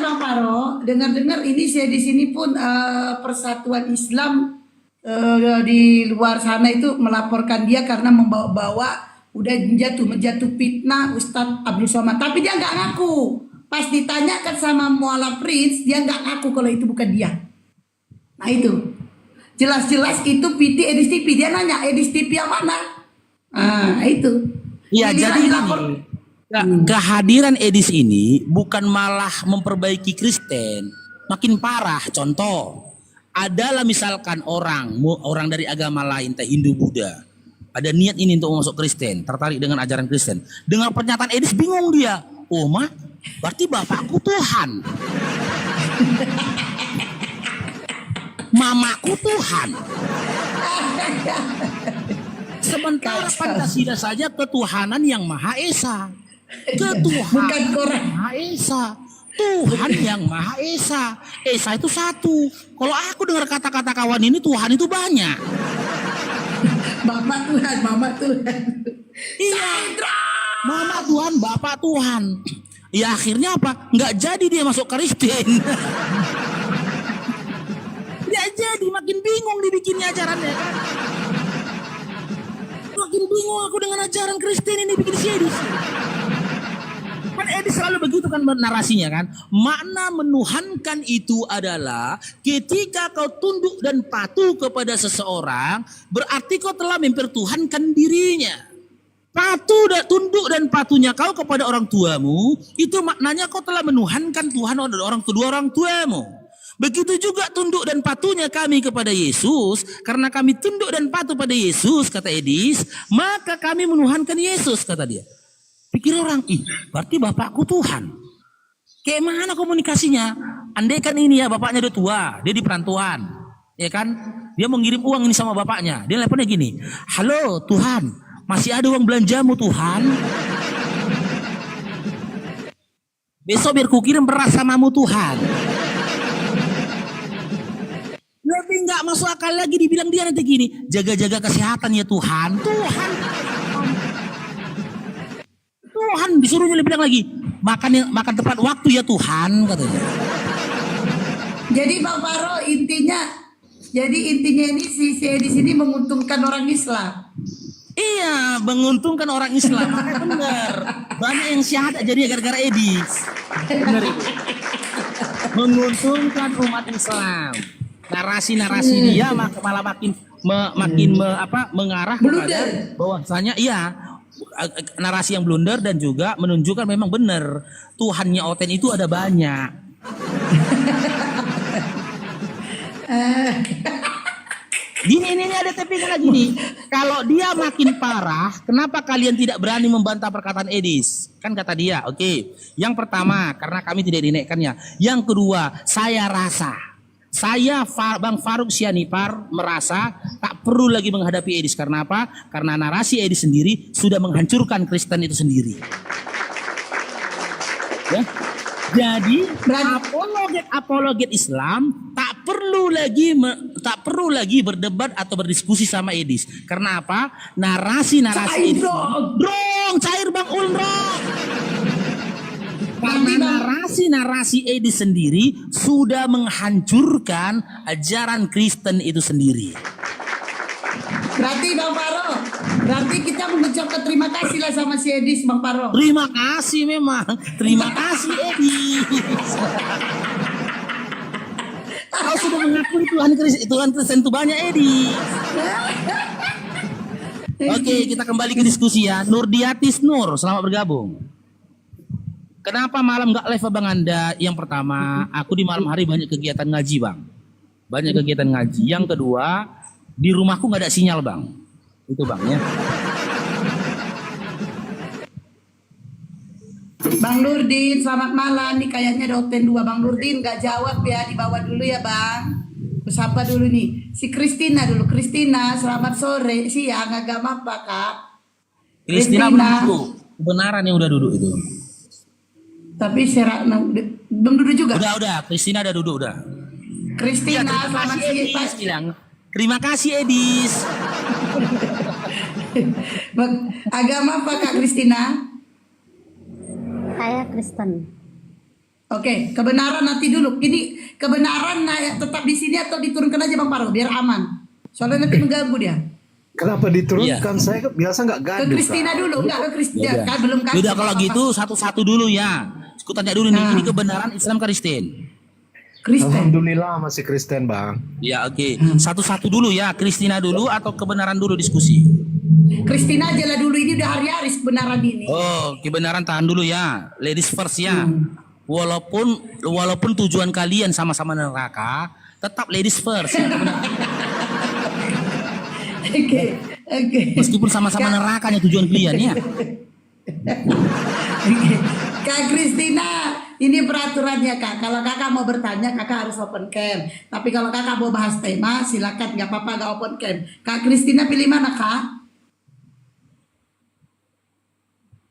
Bang Paro, dengar-dengar ini saya di sini pun Persatuan Islam di luar sana itu melaporkan dia karena membawa-bawa udah menjatuh fitnah Ustadz Abdul Somad. Tapi dia nggak ngaku. Pas ditanyakan sama Muala Prince, dia nggak ngaku kalau itu bukan dia. Nah itu, jelas-jelas itu PT Edis TV. Dia nanya Edis TV yang mana? Ah itu. Iya, jadi lapor. kehadiran Edis ini bukan malah memperbaiki Kristen, makin parah. Contoh, adalah misalkan orang dari agama lain, entah Hindu, Buddha, ada niat ini untuk masuk Kristen, tertarik dengan ajaran Kristen. Dengar pernyataan Edis bingung dia. Oh mak, berarti bapakku Tuhan, mamaku Tuhan. Sementara Pancasila saja ketuhanan yang Maha Esa. Ketuhanan yang Maha Esa. Tuhan yang Maha Esa. Esa itu satu. Kalau aku dengar kata-kata kawan ini, Tuhan itu banyak. Bapak Tuhan, Mama Tuhan. Iya. Mama Tuhan, Bapak Tuhan. Ya akhirnya apa? Nggak jadi dia masuk Kristen. Nggak jadi, makin bingung dibikinnya ajarannya kan. Makin bingung aku dengan ajaran Kristen ini bikin sedih. Kan Edis selalu begitu kan narasinya kan. Makna menuhankan itu adalah ketika kau tunduk dan patuh kepada seseorang, berarti kau telah mempertuhankan dirinya. Tunduk dan patuhnya kau kepada orang tuamu, itu maknanya kau telah menuhankan Tuhan dan kedua orang tuamu. Begitu juga tunduk dan patuhnya kami kepada Yesus. Karena kami tunduk dan patuh pada Yesus, kata Edis, maka kami menuhankan Yesus, kata dia. Pikir orang, berarti bapakku Tuhan. Kayak mana komunikasinya? Andai kan ini ya bapaknya udah tua, dia di perantauan, ya kan? Dia mengirim uang ini sama bapaknya. Dia teleponnya gini, halo Tuhan, masih ada uang belanjamu Tuhan? Besok biar kukirim beras samamu Tuhan. Lebih nggak masuk akal lagi dibilang dia nanti gini, jaga-jaga kesehatan ya Tuhan. Tuhan disuruhnya lebih bilang lagi, makan tepat waktu ya Tuhan, katanya. Jadi Bang Paro intinya ini si di sini menguntungkan orang Islam. Iya, menguntungkan orang Islam. Makanya benar. Banyak yang syahadat jadi gara-gara Edis. Benar itu. Menguntungkan umat Islam. Narasi-narasi dia malah makin mengarah kepada bahwasanya narasi yang blunder dan juga menunjukkan memang benar Tuhannya Oten itu ada banyak. Ini ada tepiknya lagi nih. Kalau dia makin parah, kenapa kalian tidak berani membantah perkataan Edis? Kan kata dia, oke. Yang pertama, karena kami tidak dinaikkannya. Yang kedua, Bang Faruk Sianipar merasa tak perlu lagi menghadapi Edis. Karena apa? Karena narasi Edis sendiri sudah menghancurkan Kristen itu sendiri. Ya? Jadi apologet Islam tak perlu lagi berdebat atau berdiskusi sama Edis. Karena apa? Narasi Edis. Cair Bang Ulrong. Karena narasi Edis sendiri sudah menghancurkan ajaran Kristen itu sendiri. Berarti Bang Paro, kita mengucapkan terima kasih lah sama si Edis Bang Paro. Terima kasih memang. Terima kasih Edis. Kau sudah mengakui Tuhan Kristen itu banyak Edis. Oke, kita kembali ke diskusi ya. Nurdiatis Nur, selamat bergabung. Kenapa malam nggak live Bang Anda? Yang pertama, aku di malam hari banyak kegiatan ngaji Bang. Banyak kegiatan ngaji. Yang kedua, di rumahku nggak ada sinyal Bang. Itu Bang ya. Bang Nurdin, selamat malam. Nih kayaknya ada Oten 2. Bang Nurdin nggak jawab ya, di bawah dulu ya Bang. Siapa dulu nih? Si Kristina dulu. Kristina, selamat sore. Siang, agama apa Kak? Kristina duduk. Kebenaran yang udah duduk itu. Tapi belum duduk juga. Udah. Kristina udah duduk udah. Kristina, Ya, selamat Edis bilang. Terima kasih Edis. Agama apa Kak Kristina? Saya Kristen. Oke, kebenaran nanti dulu. Ini kebenaran tetap di sini atau diturunkan aja Bang Paro biar aman. Soalnya nanti mengganggu dia. Kenapa diturunkan? Iya. Saya biasa nggak Ke gaduh. Kristina dulu, enggak ke Kristina. Yaudah. Kan belum kasih. Yaudah kalau apa-apa. gitu satu-satu dulu ya. Aku tanya dulu nih, Nah. ini kebenaran Islam Kristen? Kristen. Alhamdulillah masih Kristen, Bang. Ya oke, satu-satu dulu ya, Kristina dulu atau kebenaran dulu diskusi? Kristina aja lah dulu, ini udah hari-hari kebenaran ini. Oh, kebenaran tahan dulu ya, ladies first ya. Walaupun tujuan kalian sama-sama neraka, tetap ladies first. Ya, Oke, oke. meskipun sama-sama nerakanya tujuan kalian ya. Kak Kristina, ini peraturannya Kak. Kalau Kakak mau bertanya, Kakak harus open cam. Tapi kalau Kakak mau bahas tema, silakan, nggak apa-apa, nggak open cam. Kak Kristina pilih mana Kak?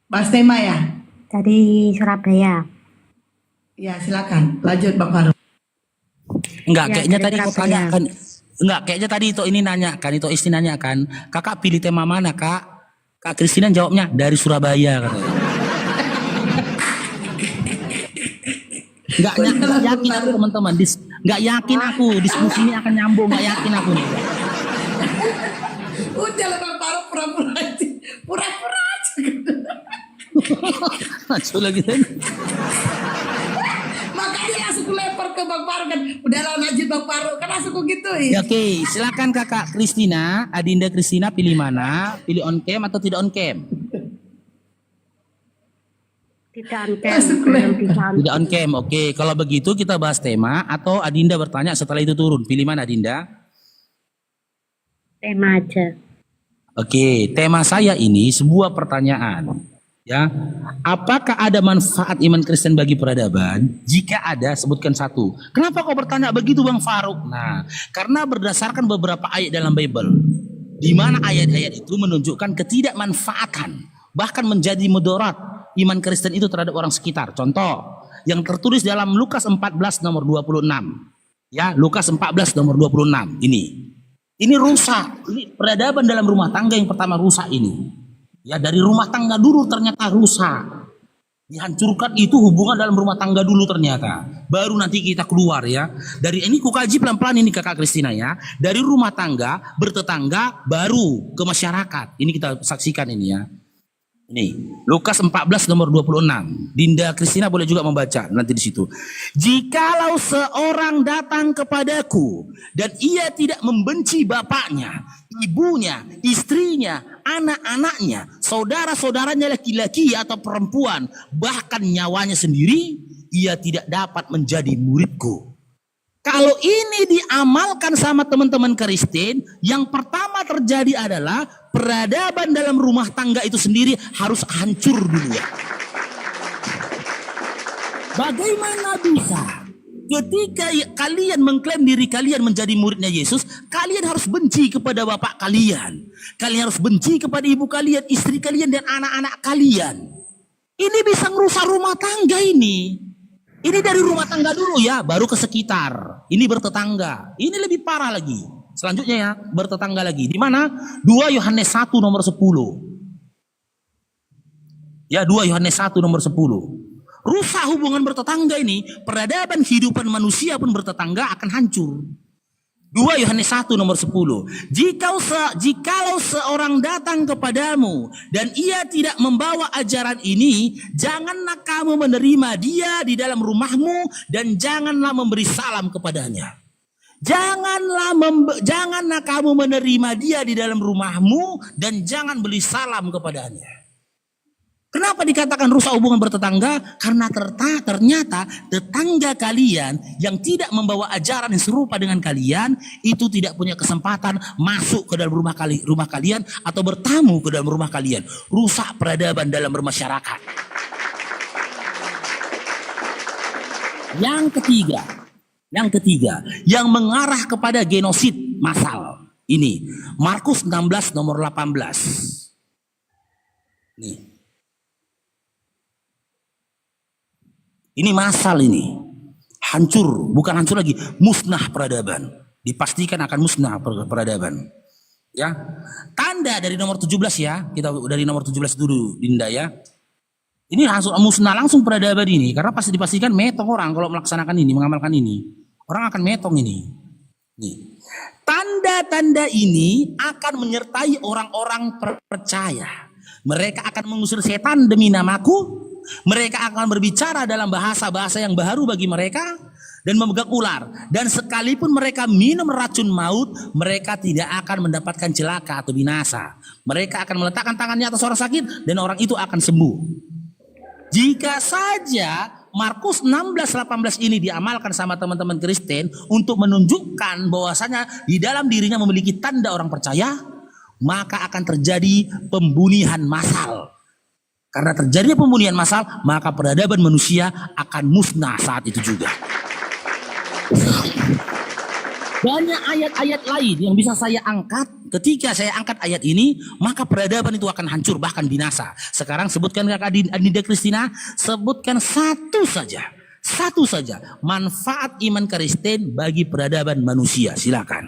Bahas tema ya? Dari Surabaya. Ya silakan, lanjut Bang Farouk. Enggak, Ya, kayaknya dari tadi kau Surabaya. tanyakan. Enggak, kayaknya tadi itu ini nanya kan, itu Isti nanya kan. Kakak pilih tema mana kak? Kak Kristina jawabnya dari Surabaya katanya. Enggak yakin aku teman-teman. Enggak yakin aku diskusi ini akan nyambung. Enggak yakin aku nih. Udah lah Bang Farouk, pura-pura aja. Pura-pura aja. Maju lagi kan. Makanya langsung ku lempar ke Bang Farouk kan. Udah lah lanjut Bang Farouk, kan langsung ku gituin. Ya, oke, silakan kakak Kristina, Adinda Kristina pilih mana? Pilih on cam atau tidak on cam? Tidak on cam, Masuk belum bisa on Tidak on cam. Oke, kalau begitu kita bahas tema atau Adinda bertanya setelah itu turun. Pilih mana Adinda? tema aja. Oke, tema saya ini sebuah pertanyaan. Ya, apakah ada manfaat iman Kristen bagi peradaban? Jika ada, sebutkan satu. Kenapa kau bertanya begitu, Bang Farouk? Nah, karena berdasarkan beberapa ayat dalam Bible, di mana ayat-ayat itu menunjukkan ketidakmanfaatan, bahkan menjadi mudarat iman Kristen itu terhadap orang sekitar. Contoh, yang tertulis dalam Lukas 14 nomor 26. Ya, Lukas 14 nomor 26 ini. Ini rusak. Ini peradaban dalam rumah tangga yang pertama rusak ini. Ya, dari rumah tangga dulu ternyata rusak. Dihancurkan itu hubungan dalam rumah tangga dulu ternyata. Baru nanti kita keluar ya. Dari ini kukaji pelan-pelan ini Kakak Kristina ya. Dari rumah tangga bertetangga baru ke masyarakat. Ini kita saksikan ini ya. Ini Lukas 14 nomor 26. Dinda Kristina boleh juga membaca nanti di situ. Jikalau seorang datang kepadaku dan ia tidak membenci bapaknya, ibunya, istrinya, anak-anaknya, saudara-saudaranya laki-laki atau perempuan, bahkan nyawanya sendiri, ia tidak dapat menjadi muridku. Kalau ini diamalkan sama teman-teman Kristen, yang pertama terjadi adalah peradaban dalam rumah tangga itu sendiri harus hancur dulu ya. Bagaimana bisa ketika kalian mengklaim diri kalian menjadi muridnya Yesus, kalian harus benci kepada bapak kalian. Kalian harus benci kepada ibu kalian, istri kalian, dan anak-anak kalian. Ini bisa merusak rumah tangga ini. Ini dari rumah tangga dulu ya, baru ke sekitar. Ini bertetangga. Ini lebih parah lagi. Selanjutnya ya, bertetangga lagi. Di mana? 2 Yohanes 1 nomor 10. Ya, 2 Yohanes 1 nomor 10. Rusak hubungan bertetangga ini, peradaban kehidupan manusia pun bertetangga akan hancur. 2 Yohanes 1 nomor 10. Jikalau seorang datang kepadamu dan ia tidak membawa ajaran ini, janganlah kamu menerima dia di dalam rumahmu dan janganlah memberi salam kepadanya. Janganlah kamu menerima dia di dalam rumahmu dan jangan beri salam kepadanya. Kenapa dikatakan rusak hubungan bertetangga? Karena ternyata tetangga kalian yang tidak membawa ajaran yang serupa dengan kalian itu tidak punya kesempatan masuk ke dalam rumah kalian atau bertamu ke dalam rumah kalian. Rusak peradaban dalam bermasyarakat. Yang ketiga, yang mengarah kepada genosid massal. Ini Markus 16 nomor 18. Nih. Ini massal ini. Hancur, bukan hancur lagi, musnah peradaban. Dipastikan akan musnah peradaban. Ya. Tanda dari nomor 17 ya. Kita dari nomor 17 dulu Dinda ya. Ini langsung musnah langsung peradaban ini, karena pasti dipastikan metong orang kalau melaksanakan ini, mengamalkan ini. Orang akan metong ini. Nih. Tanda-tanda ini akan menyertai orang-orang percaya. Mereka akan mengusir setan demi namaku. Mereka akan berbicara dalam bahasa-bahasa yang baru bagi mereka dan memegang ular. Dan sekalipun mereka minum racun maut, mereka tidak akan mendapatkan celaka atau binasa. Mereka akan meletakkan tangannya atas orang sakit dan orang itu akan sembuh. Jika saja Markus 16:18 ini diamalkan sama teman-teman Kristen untuk menunjukkan bahwasanya di dalam dirinya memiliki tanda orang percaya, maka akan terjadi pembunuhan massal. Karena terjadinya pembunuhan massal, maka peradaban manusia akan musnah saat itu juga. Banyak ayat-ayat lain yang bisa saya angkat. Ketika saya angkat ayat ini, maka peradaban itu akan hancur, bahkan binasa. Sekarang sebutkan kakak Anida Kristina, sebutkan satu saja manfaat iman Kristen bagi peradaban manusia. Silakan.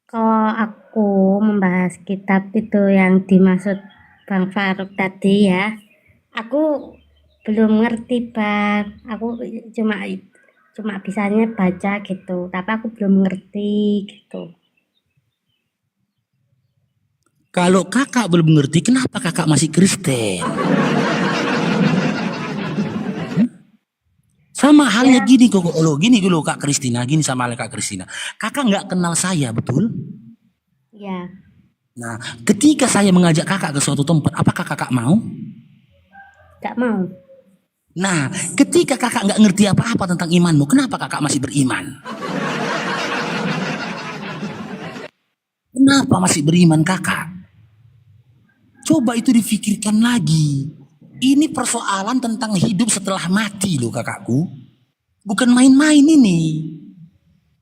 Kalau aku membahas kitab itu yang dimaksud Bang Faruk tadi ya, aku belum ngerti Bang. Aku cuma bisanya baca gitu, tapi aku belum ngerti gitu. Kalau kakak belum ngerti, kenapa kakak masih Kristen? Sama halnya gini kok, gini dulu Kak Kristina, gini sama halnya Kak Kristina. Kakak nggak kenal saya, betul? Ya, Nah, ketika saya mengajak kakak ke suatu tempat, apakah kakak mau? gak mau. Nah, ketika kakak nggak ngerti apa-apa tentang imanmu, kenapa kakak masih beriman? Kenapa masih beriman kakak? Coba itu difikirkan lagi. Ini persoalan tentang hidup setelah mati loh kakakku. Bukan main-main ini.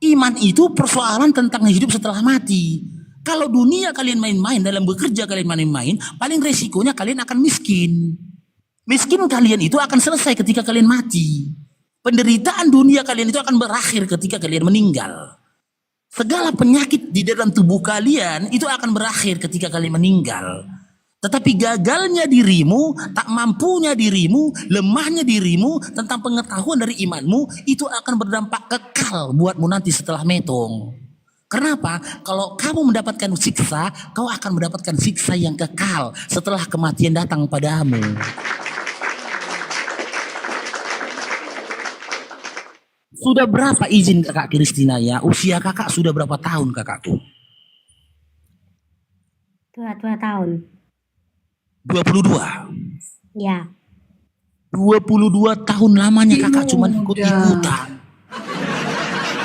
Iman itu persoalan tentang hidup setelah mati. Kalau dunia kalian main-main, dalam bekerja kalian main-main, paling resikonya kalian akan miskin. Miskin kalian itu akan selesai ketika kalian mati. Penderitaan dunia kalian itu akan berakhir ketika kalian meninggal. Segala penyakit di dalam tubuh kalian itu akan berakhir ketika kalian meninggal. Tetapi gagalnya dirimu, tak mampunya dirimu, lemahnya dirimu tentang pengetahuan dari imanmu itu akan berdampak kekal buatmu nanti setelah metong. Kenapa? Kalau kamu mendapatkan siksa, kau akan mendapatkan siksa yang kekal setelah kematian datang padamu. Sudah berapa izin kakak Kristina ya? Usia kakak sudah berapa tahun kakakku? 2 tahun. 22. Ya, 22 tahun lamanya kakak cuma Muda. ikut-ikutan.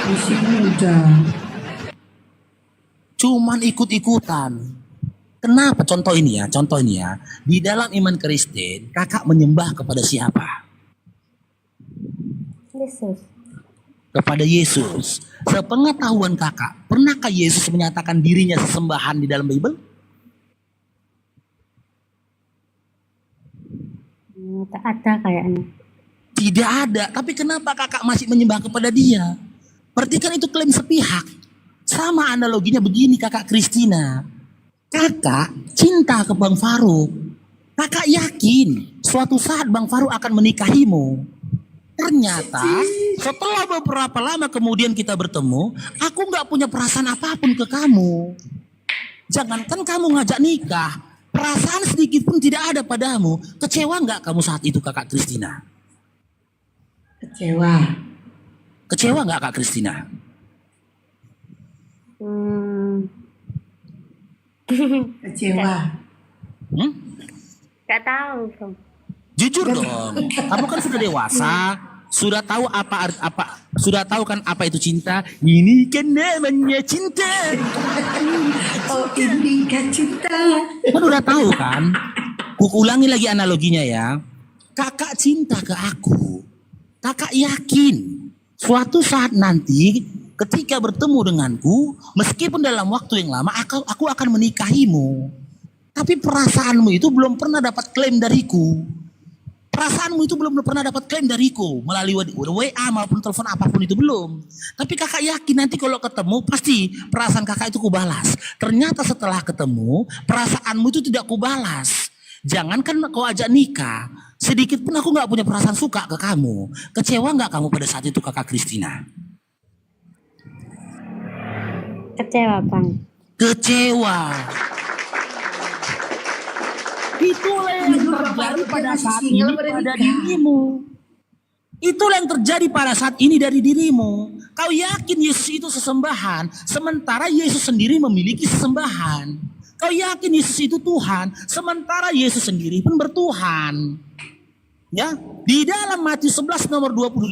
Masih muda. Cuman ikut-ikutan. Kenapa? Contoh ini ya. Di dalam iman Kristen, kakak menyembah kepada siapa? Yesus. Kepada Yesus. Sepengetahuan kakak, pernahkah Yesus menyatakan dirinya sesembahan di dalam Bible? Tak ada kayaknya. Tidak ada. Tapi kenapa kakak masih menyembah kepada dia? Berarti kan itu klaim sepihak. Sama analoginya begini kakak Kristina. Kakak cinta ke Bang Faruk. Kakak yakin suatu saat Bang Faruk akan menikahimu. Ternyata setelah beberapa lama kemudian kita bertemu, aku nggak punya perasaan apapun ke kamu. Jangankan kamu ngajak nikah, perasaan sedikit pun tidak ada padamu. Kecewa nggak kamu saat itu kakak Kristina? Kecewa. Kecewa nggak kak Kristina? Kecewa. Hmm? Gak tahu Bang. Jujur dong, kamu kan sudah dewasa, sudah tahu sudah tahu kan apa itu cinta. Ini kan namanya cinta. Oh ini kan cinta. Kan udah tahu kan? Ulangi lagi analoginya ya. Kakak cinta ke aku. Kakak yakin suatu saat nanti ketika bertemu denganku, meskipun dalam waktu yang lama, aku akan menikahimu. Tapi perasaanmu itu belum pernah dapat klaim dariku. Perasaanmu itu belum pernah dapat klaim dariku melalui WA maupun telepon apapun itu belum. Tapi kakak yakin nanti kalau ketemu pasti perasaan kakak itu kubalas. Ternyata setelah ketemu perasaanmu itu tidak kubalas. Jangankan kau ajak nikah, sedikit pun aku nggak punya perasaan suka ke kamu. Kecewa nggak kamu pada saat itu kakak Christina? Kecewa bang. Kecewa. Itulah yang terjadi pada saat ini pada dirimu. Itulah yang terjadi pada saat ini dari dirimu. Kau yakin Yesus itu sesembahan, sementara Yesus sendiri memiliki sesembahan. Kau yakin Yesus itu Tuhan, sementara Yesus sendiri pun bertuhan. Ya, di dalam Matius 11 nomor 25,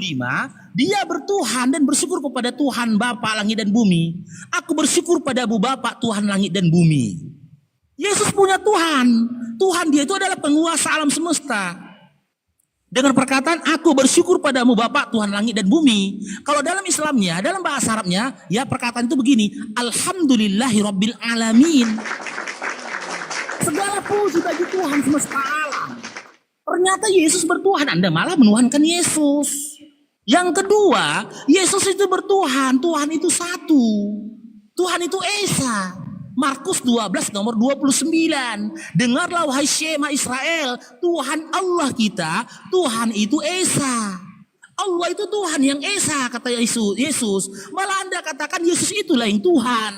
dia bertuhan dan bersyukur kepada Tuhan Bapa langit dan bumi. Aku bersyukur padamu Bapa Tuhan langit dan bumi. Yesus punya Tuhan. Tuhan dia itu adalah penguasa alam semesta. Dengan perkataan aku bersyukur padamu Bapa Tuhan langit dan bumi. Kalau dalam Islamnya, dalam bahasa Arabnya, ya perkataan itu begini, Alhamdulillahirabbil alamin. Segala puji bagi Tuhan semesta alam. Ternyata Yesus bertuhan, Anda malah menuhankan Yesus. Yang kedua, Yesus itu bertuhan, Tuhan itu satu. Tuhan itu Esa. Markus 12 nomor 29. Dengarlah wahai Shema Israel, Tuhan Allah kita, Tuhan itu Esa. Allah itu Tuhan yang Esa, kata Yesus. Malah Anda katakan Yesus itulah yang Tuhan.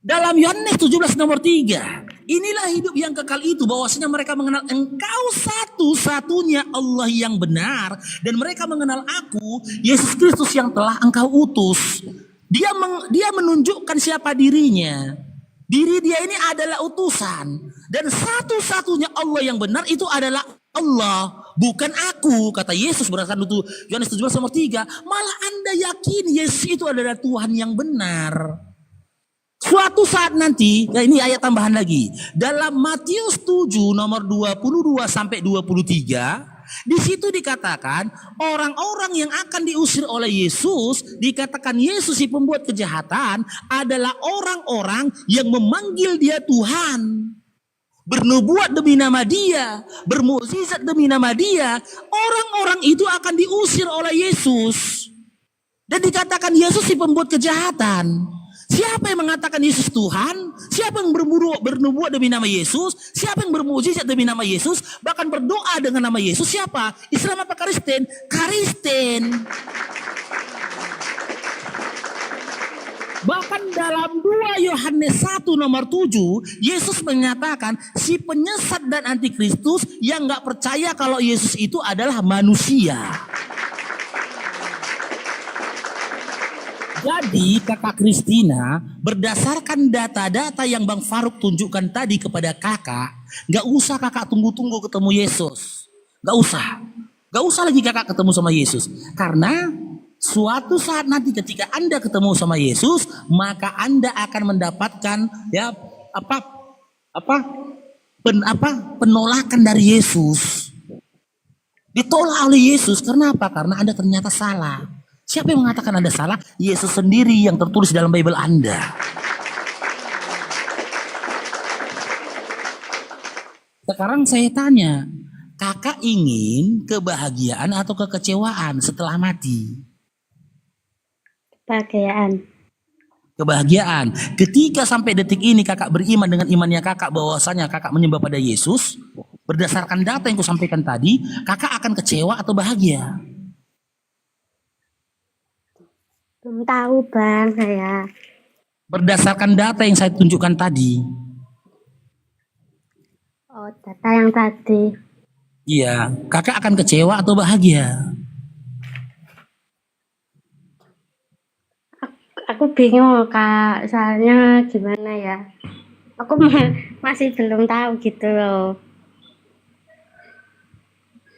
Dalam Yohanes 17 nomor 3. Inilah hidup yang kekal itu, bahwasanya mereka mengenal Engkau satu-satunya Allah yang benar, dan mereka mengenal Aku, Yesus Kristus yang telah Engkau utus. Dia menunjukkan siapa dirinya. Diri dia ini adalah utusan, dan satu-satunya Allah yang benar itu adalah Allah, bukan aku, kata Yesus berdasarkan itu Yohanes 17 nomor 3. Malah Anda yakin Yesus itu adalah Tuhan yang benar. Suatu saat nanti, ya ini ayat tambahan lagi. Dalam Matius 7 nomor 22 sampai 23, di situ dikatakan orang-orang yang akan diusir oleh Yesus, dikatakan Yesus si pembuat kejahatan adalah orang-orang yang memanggil dia Tuhan. Bernubuat demi nama dia, bermukjizat demi nama dia. Orang-orang itu akan diusir oleh Yesus. Dan dikatakan Yesus si pembuat kejahatan. Siapa yang mengatakan Yesus Tuhan? Siapa yang bernubuat demi nama Yesus? Siapa yang bermukjizat demi nama Yesus? Bahkan berdoa dengan nama Yesus. Siapa? Islam apa Kristen? Kristen. Bahkan dalam 2 Yohanes 1 nomor 7, Yesus menyatakan si penyesat dan antikristus yang gak percaya kalau Yesus itu adalah manusia. Jadi kakak Christina, berdasarkan data-data yang Bang Faruk tunjukkan tadi kepada kakak, gak usah kakak tunggu-tunggu ketemu Yesus. Gak usah. Gak usah lagi kakak ketemu sama Yesus. Karena suatu saat nanti ketika Anda ketemu sama Yesus, maka Anda akan mendapatkan ya penolakan dari Yesus. Ditolak oleh Yesus. Karena apa? Karena Anda ternyata salah. Siapa yang mengatakan Anda salah? Yesus sendiri yang tertulis dalam Bible Anda. Sekarang saya tanya, kakak ingin kebahagiaan atau kekecewaan setelah mati? Kebahagiaan. Kebahagiaan. Ketika sampai detik ini kakak beriman dengan imannya kakak bahwasanya kakak menyembah pada Yesus, berdasarkan data yang kusampaikan tadi, kakak akan kecewa atau bahagia? Belum tahu bang saya. Berdasarkan data yang saya tunjukkan tadi. Oh, data yang tadi. Iya, kakak akan kecewa atau bahagia? Aku bingung kak, soalnya gimana ya? Aku masih belum tahu gitu loh.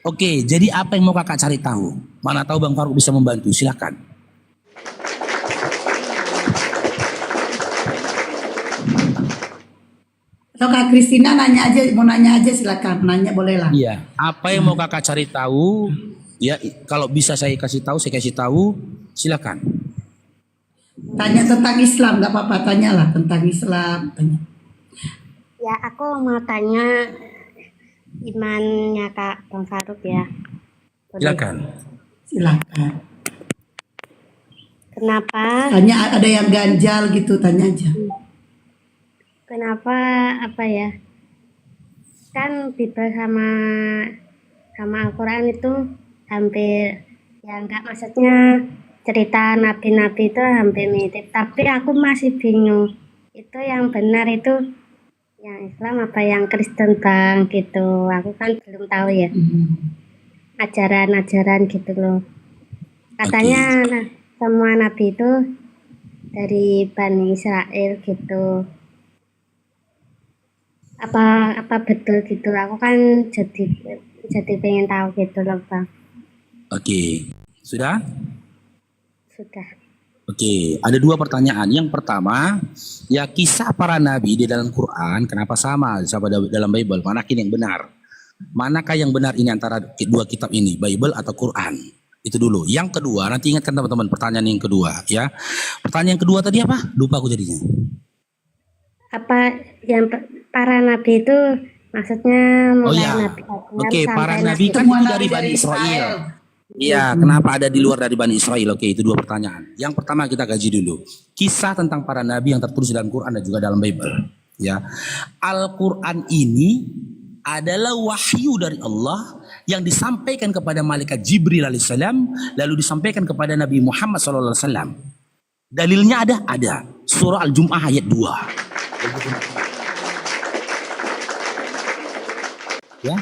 Oke, jadi apa yang mau kakak cari tahu? Mana tahu Bang Faruk bisa membantu, silakan. Atau Kak Christina nanya aja, mau nanya aja silakan, nanya boleh lah. Iya, apa yang mau kakak cari tahu? Ya, kalau bisa saya kasih tahu, silakan. Tanya tentang Islam, nggak apa-apa, tanyalah tentang Islam. Tanya. Ya, aku mau tanya imannya Kak Bang Faruk ya. Boleh? Silakan. Silakan. Kenapa? Tanya ada yang ganjal gitu, tanya aja. Kenapa apa ya? Kan Bible sama Al-Quran itu hampir ya enggak, maksudnya cerita nabi-nabi itu hampir mirip. Tapi aku masih bingung. Itu yang benar itu yang Islam apa yang Kristen Bang gitu. Aku kan belum tahu ya. Ajaran-ajaran gitu loh. Katanya semua nabi itu dari Bani Israel gitu. Apa betul gitu? Aku kan jadi pengen tahu gitu loh Bang. Oke. Sudah? Sudah. Oke, ada dua pertanyaan. Yang pertama, ya kisah para nabi di dalam Quran kenapa sama dalam Bible? Manakah yang benar? Manakah yang benar ini antara dua kitab ini, Bible atau Quran? Itu dulu. Yang kedua, nanti ingatkan teman-teman pertanyaan yang kedua ya. Pertanyaan yang kedua tadi apa? Lupa aku jadinya. Apa yang para nabi itu maksudnya mulai Nabi Adam Oke, sampai para nabi kan Semua itu nabi dari Bani dari Israel. Israel. Iya, kenapa ada di luar dari Bani Israel? Oke, itu dua pertanyaan. Yang pertama kita kaji dulu. Kisah tentang para nabi yang tertulis dalam Quran dan juga dalam Bible. Ya, Al-Quran ini adalah wahyu dari Allah yang disampaikan kepada malaikat Jibril alaihissalam, lalu disampaikan kepada Nabi Muhammad SAW. Dalilnya ada. Surah Al-Jum'ah ayat 2. Ya.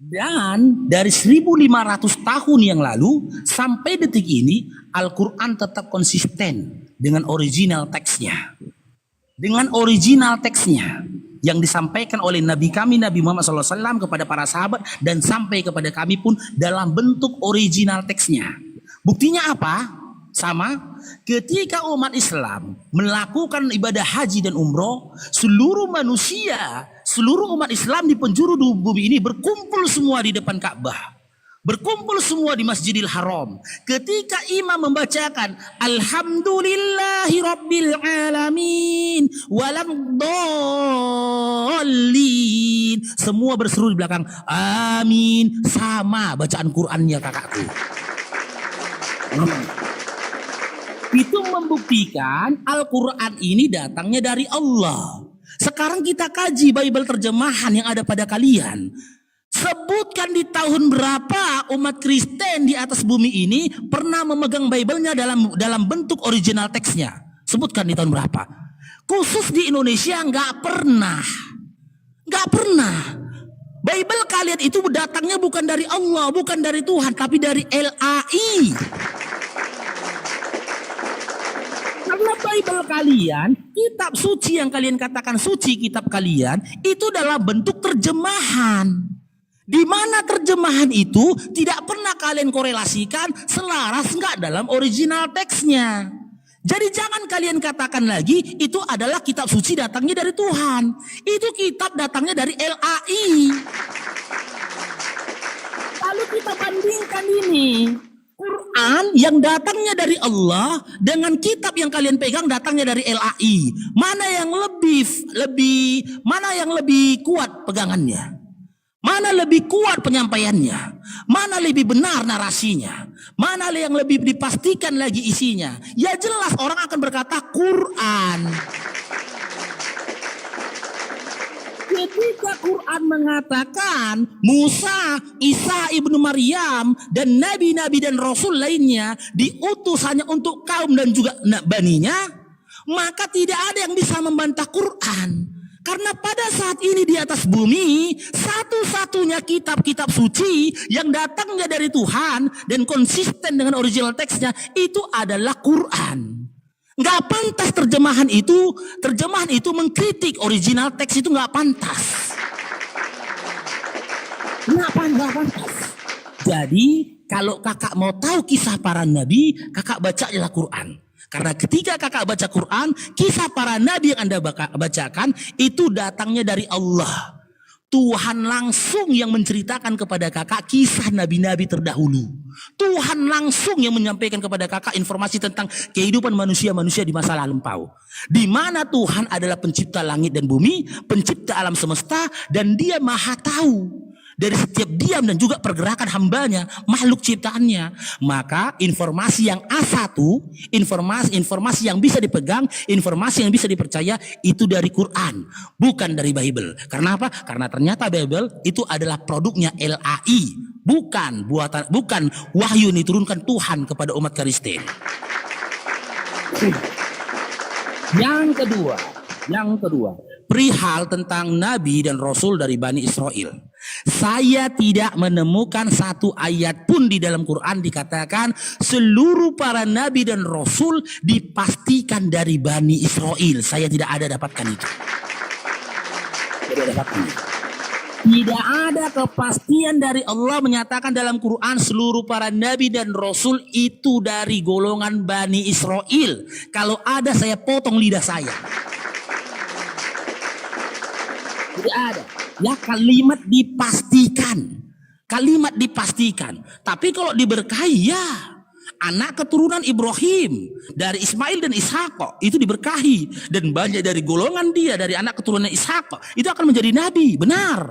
Dan dari 1500 tahun yang lalu sampai detik ini Al-Quran tetap konsisten dengan original teksnya. Dengan original teksnya yang disampaikan oleh Nabi kami Nabi Muhammad SAW kepada para sahabat dan sampai kepada kami pun dalam bentuk original teksnya. Buktinya apa? Sama, ketika umat Islam melakukan ibadah haji dan umroh, seluruh manusia, seluruh umat Islam di penjuru bumi ini berkumpul semua di depan Ka'bah. Berkumpul semua di Masjidil Haram. Ketika imam membacakan Alhamdulillahi Rabbil Alamin walam dhalin, semua berseru di belakang amin. Sama bacaan Qur'annya kakakku. Itu membuktikan Al-Quran ini datangnya dari Allah. Sekarang kita kaji Bible terjemahan yang ada pada kalian. Sebutkan di tahun berapa umat Kristen di atas bumi ini pernah memegang Bible-nya dalam bentuk original teksnya. Sebutkan di tahun berapa. Khusus di Indonesia nggak pernah. Nggak pernah. Bible kalian itu datangnya bukan dari Allah, bukan dari Tuhan, tapi dari LAI. Karena Bible kalian, kitab suci yang kalian katakan suci, kitab kalian itu dalam bentuk terjemahan. Di mana terjemahan itu tidak pernah kalian korelasikan selaras enggak dalam original teksnya. Jadi jangan kalian katakan lagi itu adalah kitab suci datangnya dari Tuhan. Itu kitab datangnya dari LAI. Lalu kita bandingkan ini. Quran yang datangnya dari Allah dengan kitab yang kalian pegang datangnya dari LAI. Mana yang lebih kuat pegangannya? Mana lebih kuat penyampaiannya? Mana lebih benar narasinya? Mana yang lebih dipastikan lagi isinya? Ya jelas orang akan berkata Quran. Ketika Quran mengatakan Musa, Isa ibnu Maryam dan nabi-nabi dan rasul lainnya diutus hanya untuk kaum dan juga baninya, maka tidak ada yang bisa membantah Quran. Karena pada saat ini di atas bumi satu-satunya kitab-kitab suci yang datangnya dari Tuhan dan konsisten dengan original teksnya itu adalah Quran. Nggak pantas terjemahan itu mengkritik original teks itu nggak pantas. Kenapa nggak pantas? Jadi kalau kakak mau tahu kisah para nabi, kakak baca adalah Quran. Karena ketika kakak baca Quran, kisah para nabi yang Anda bacakan itu datangnya dari Allah. Tuhan langsung yang menceritakan kepada kakak kisah nabi-nabi terdahulu. Tuhan langsung yang menyampaikan kepada kakak informasi tentang kehidupan manusia-manusia di masa lampau. Di mana Tuhan adalah pencipta langit dan bumi, pencipta alam semesta, dan dia maha tahu dari setiap diam dan juga pergerakan hambanya, makhluk ciptaannya. Maka informasi yang A1, informasi yang bisa dipegang, informasi yang bisa dipercaya itu dari Quran, bukan dari Bible. Karena apa? Karena ternyata Bible itu adalah produknya LAI, bukan wahyu yang diturunkan Tuhan kepada umat Kristen. Yang kedua, perihal tentang nabi dan rasul dari Bani Israel. Saya tidak menemukan satu ayat pun di dalam Quran dikatakan seluruh para nabi dan rasul dipastikan dari Bani Israel. Saya tidak ada dapatkan itu. Tidak ada kepastian dari Allah menyatakan dalam Quran seluruh para nabi dan rasul itu dari golongan Bani Israel. Kalau ada saya potong lidah saya. Tidak ada. Ya, kalimat dipastikan. Tapi kalau diberkahi, ya anak keturunan Ibrahim dari Ismail dan Ishak itu diberkahi, dan banyak dari golongan dia dari anak keturunan Ishak itu akan menjadi nabi. Benar.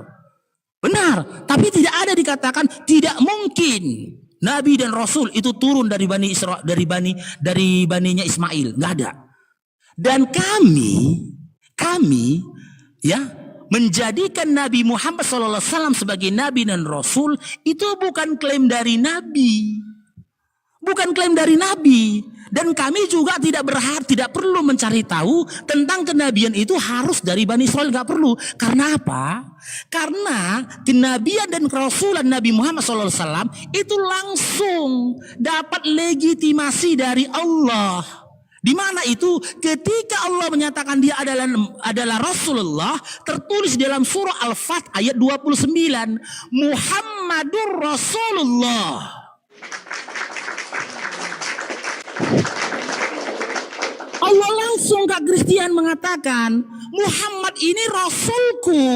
Tapi tidak ada dikatakan tidak mungkin nabi dan rasul itu turun dari Bani Israel, dari baninya Ismail. Nggak ada. Dan kami ya menjadikan Nabi Muhammad SAW sebagai Nabi dan Rasul itu bukan klaim dari Nabi. Dan kami juga tidak perlu mencari tahu tentang kenabian itu harus dari Bani Israel, nggak perlu. Karena apa? Karena kenabian dan kerasulan Nabi Muhammad SAW itu langsung dapat legitimasi dari Allah. Di mana itu ketika Allah menyatakan dia adalah Rasulullah, tertulis dalam surah Al-Fat ayat 29, Muhammadur Rasulullah. Allah langsung Kak Christian mengatakan, Muhammad ini Rasulku.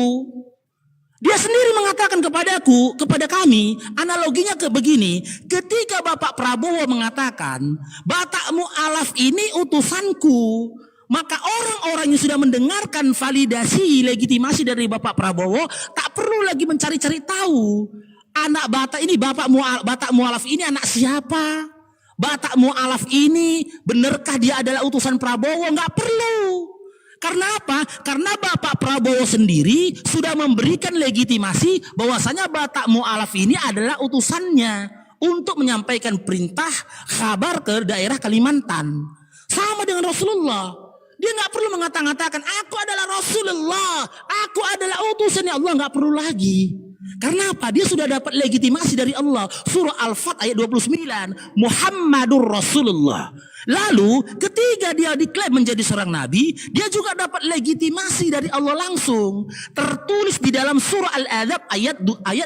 Dia sendiri mengatakan kepada kami, analoginya begini, ketika Bapak Prabowo mengatakan, Batakmu alaf ini utusanku, maka orang-orang yang sudah mendengarkan validasi legitimasi dari Bapak Prabowo tak perlu lagi mencari-cari tahu, anak Batak ini, Batakmu alaf ini anak siapa? Batakmu alaf ini benarkah dia adalah utusan Prabowo? Nggak perlu. Karena apa? Karena Bapak Prabowo sendiri sudah memberikan legitimasi bahwasanya Batak Mu'alaf ini adalah utusannya untuk menyampaikan perintah kabar ke daerah Kalimantan. Sama dengan Rasulullah. Dia nggak perlu mengatakan aku adalah Rasulullah, aku adalah utusannya Allah, nggak perlu lagi. Karena apa? Dia sudah dapat legitimasi dari Allah. Surah Al-Fat ayat 29, Muhammadur Rasulullah. Lalu ketika dia diklaim menjadi seorang nabi, dia juga dapat legitimasi dari Allah langsung. Tertulis di dalam surah Al-Adzab ayat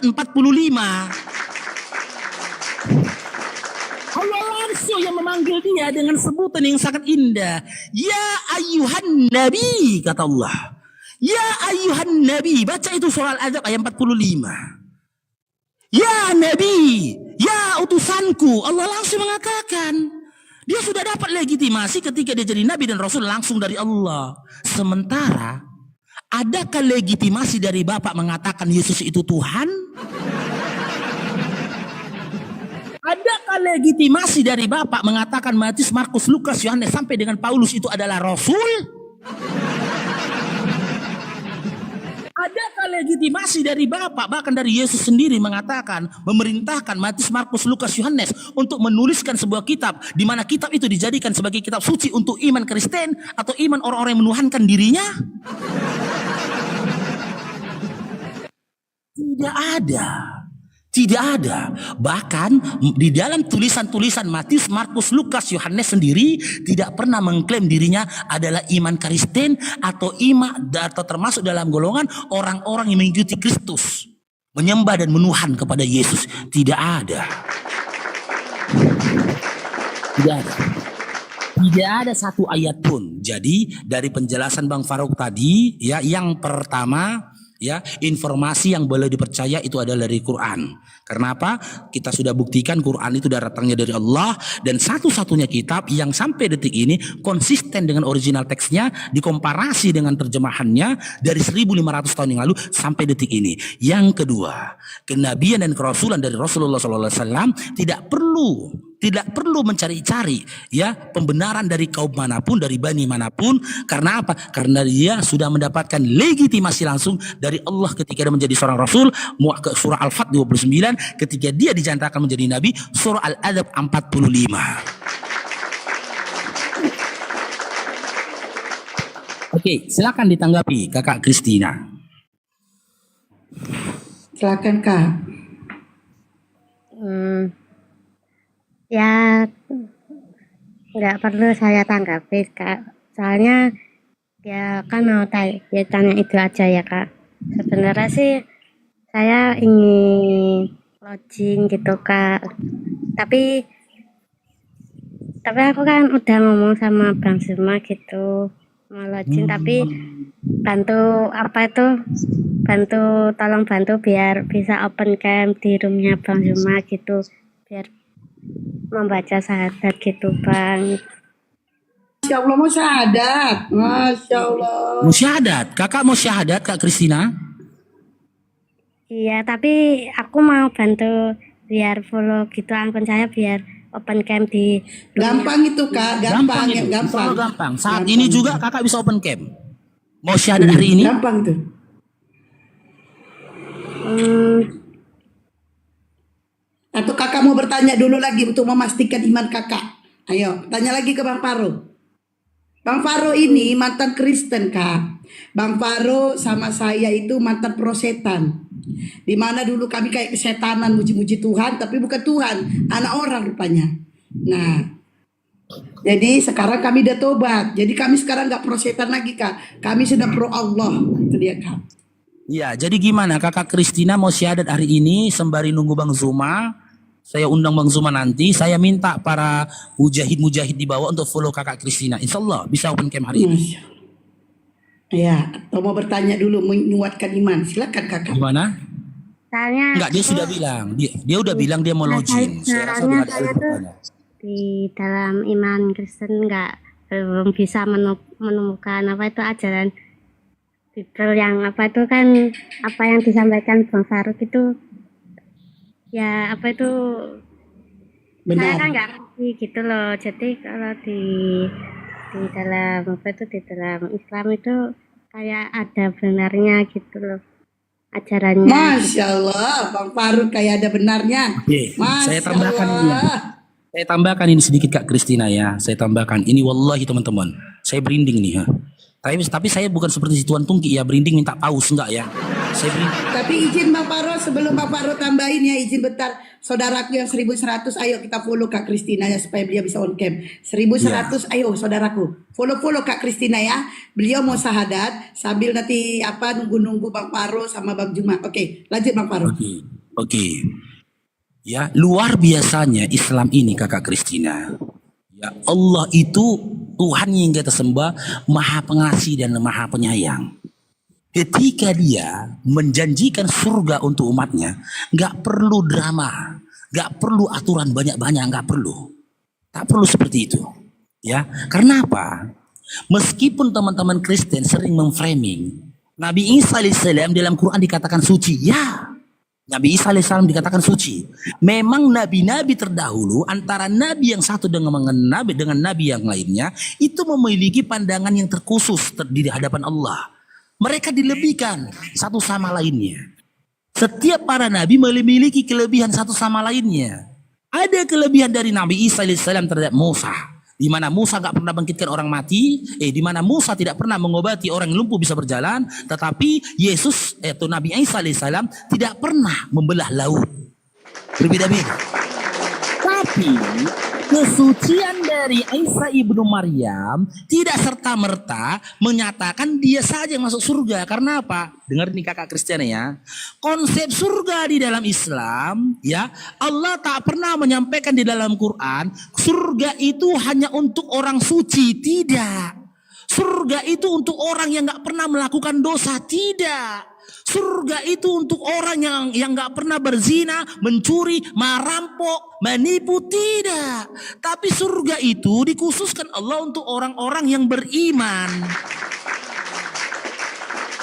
45. Allah langsung yang memanggil dia dengan sebutan yang sangat indah. Ya ayyuhan nabi, kata Allah. Ya ayyuhan nabi, baca itu surah Al-Adzab ayat 45. Ya nabi, ya utusanku. Allah langsung mengatakan. Dia sudah dapat legitimasi ketika dia jadi nabi dan rasul langsung dari Allah. Sementara, adakah legitimasi dari Bapak mengatakan Yesus itu Tuhan? Adakah legitimasi dari Bapak mengatakan Matius, Markus, Lukas, Yohanes sampai dengan Paulus itu adalah rasul? Adakah legitimasi dari Bapak, bahkan dari Yesus sendiri mengatakan, memerintahkan Matius, Markus, Lukas, Yohanes untuk menuliskan sebuah kitab, di mana kitab itu dijadikan sebagai kitab suci untuk iman Kristen atau iman orang-orang yang menuhankan dirinya? Tidak ada. Bahkan di dalam tulisan-tulisan Matius, Markus, Lukas, Yohanes sendiri tidak pernah mengklaim dirinya adalah iman Kristen atau atau termasuk dalam golongan orang-orang yang mengikuti Kristus, menyembah dan menuhan kepada Yesus. Tidak ada. Tidak ada satu ayat pun. Jadi dari penjelasan Bang Farouk tadi, ya, yang pertama Ya, informasi yang boleh dipercaya itu adalah dari Quran. Karena apa? Kita sudah buktikan Quran itu datangnya dari Allah dan satu-satunya kitab yang sampai detik ini konsisten dengan original teksnya dikomparasi dengan terjemahannya dari 1500 tahun yang lalu sampai detik ini. Yang kedua, kenabian dan kerasulan dari Rasulullah SAW tidak perlu mencari-cari ya pembenaran dari kaum manapun, dari bani manapun. Karena apa? Karena dia sudah mendapatkan legitimasi langsung dari Allah ketika dia menjadi seorang rasul. Surah Al-Fat 29, ketika dia dijantakan menjadi nabi, surah Al-Adab 45. Oke, silakan ditanggapi Kakak Christina. Silakan Kak. Ya, nggak perlu saya tanggapi, Kak. Soalnya ya kan mau tanya itu aja ya, Kak. Sebenarnya sih saya ingin lodging gitu, Kak. Tapi aku kan udah ngomong sama Bang Zuma gitu mau lodging, tapi tolong bantu biar bisa open cam di roomnya Bang Zuma gitu, biar membaca syahadat gitu, Bang. Masya Allah mau syahadat. Masya Allah. Mau syahadat? Kakak mau syahadat, Kak Christina? Iya, tapi aku mau bantu biar follow gitu akun saya biar open cam di Gampang itu Kak, gampang ya, itu. gampang. Gampang. Saat ini juga kakak bisa open cam. Mau syahadat hari ini? Gampang tuh. Atau kakak mau bertanya dulu lagi untuk memastikan iman kakak? Ayo, tanya lagi ke Bang Faro. Bang Faro ini mantan Kristen Kak. Bang Faro sama saya itu mantan prosetan. Dimana dulu kami kayak kesetanan muji-muji Tuhan, tapi bukan Tuhan, anak orang rupanya. Nah, jadi sekarang kami udah tobat. Jadi kami sekarang nggak prosetan lagi Kak. Kami sudah pro Allah. Itu dia Kak. Ya, jadi gimana Kakak Christina mau syahadat hari ini sembari nunggu Bang Zuma? Saya undang Bang Zuma nanti. Saya minta para mujahid-mujahid di bawah untuk follow Kakak Christina. Insya Allah bisa open cam hari ini. Ya, atau mau bertanya dulu menguatkan iman. Silakan Kakak. Gimana? Soalnya Enggak, dia sudah bilang. Dia udah bilang dia mau login. Saya rasa soalnya udah ada saya tuh bertanya. di dalam iman Kristen belum bisa menemukan apa itu ajaran Bible yang apa itu kan apa yang disampaikan Bang Faruk itu ya apa itu saya kan Benar. nggak ngerti gitu loh. Jadi kalau di dalam apa itu di dalam Islam itu kayak ada benarnya gitu loh ajarannya. Masya Allah, Bang Faruk kayak ada benarnya. Oke, Masya saya tambahkan ini. Allah. Saya tambahkan ini sedikit Kak Christina ya. Saya tambahkan ini wallahi teman-teman. Saya berinding nih ya. Tapi saya bukan seperti si Tuan Tungki ya, berinding minta paus enggak ya. Saya berinding. Tapi izin Bang Faro, sebelum Bang Faro tambahin ya, izin bentar. Saudaraku yang 1100, ayo kita follow Kak Christina ya supaya beliau bisa on cam. 1100, ayo saudaraku. Follow Kak Christina ya. Beliau mau syahadat sambil nanti nunggu-nunggu Bang Faro sama Bang Juma. Oke, lanjut Bang Faro. Oke. Ya, luar biasanya Islam ini Kakak Christina. Ya, Allah itu Tuhan yang kita sembah, Maha Pengasih dan Maha Penyayang. Ketika dia menjanjikan surga untuk umatnya, nggak perlu drama, nggak perlu aturan banyak-banyak, nggak perlu. Tak perlu seperti itu. Ya, karena apa? Meskipun teman-teman Kristen sering memframing Nabi Isa alaihissalam dalam Quran dikatakan suci, ya. Nabi Isa alaihissalam dikatakan suci. Memang nabi-nabi terdahulu antara nabi yang satu dengan nabi yang lainnya itu memiliki pandangan yang terkhusus di hadapan Allah. Mereka dilebihkan satu sama lainnya. Setiap para nabi memiliki kelebihan satu sama lainnya. Ada kelebihan dari Nabi Isa alaihissalam terhadap Musa, di mana Musa gak pernah bangkitkan orang mati, di mana Musa tidak pernah mengobati orang yang lumpuh bisa berjalan, tetapi Yesus atau Nabi Isa alaihissalam tidak pernah membelah laut. Berbeda-beda. Tapi kesucian dari Isa ibnu Maryam tidak serta-merta menyatakan dia saja yang masuk surga. Karena apa? Dengar nih Kakak Christian ya. Konsep surga di dalam Islam, ya, Allah tak pernah menyampaikan di dalam Quran, surga itu hanya untuk orang suci. Tidak. Surga itu untuk orang yang gak pernah melakukan dosa. Tidak. Surga itu untuk orang yang nggak pernah berzina, mencuri, merampok, menipu, tidak. Tapi surga itu dikhususkan Allah untuk orang-orang yang beriman.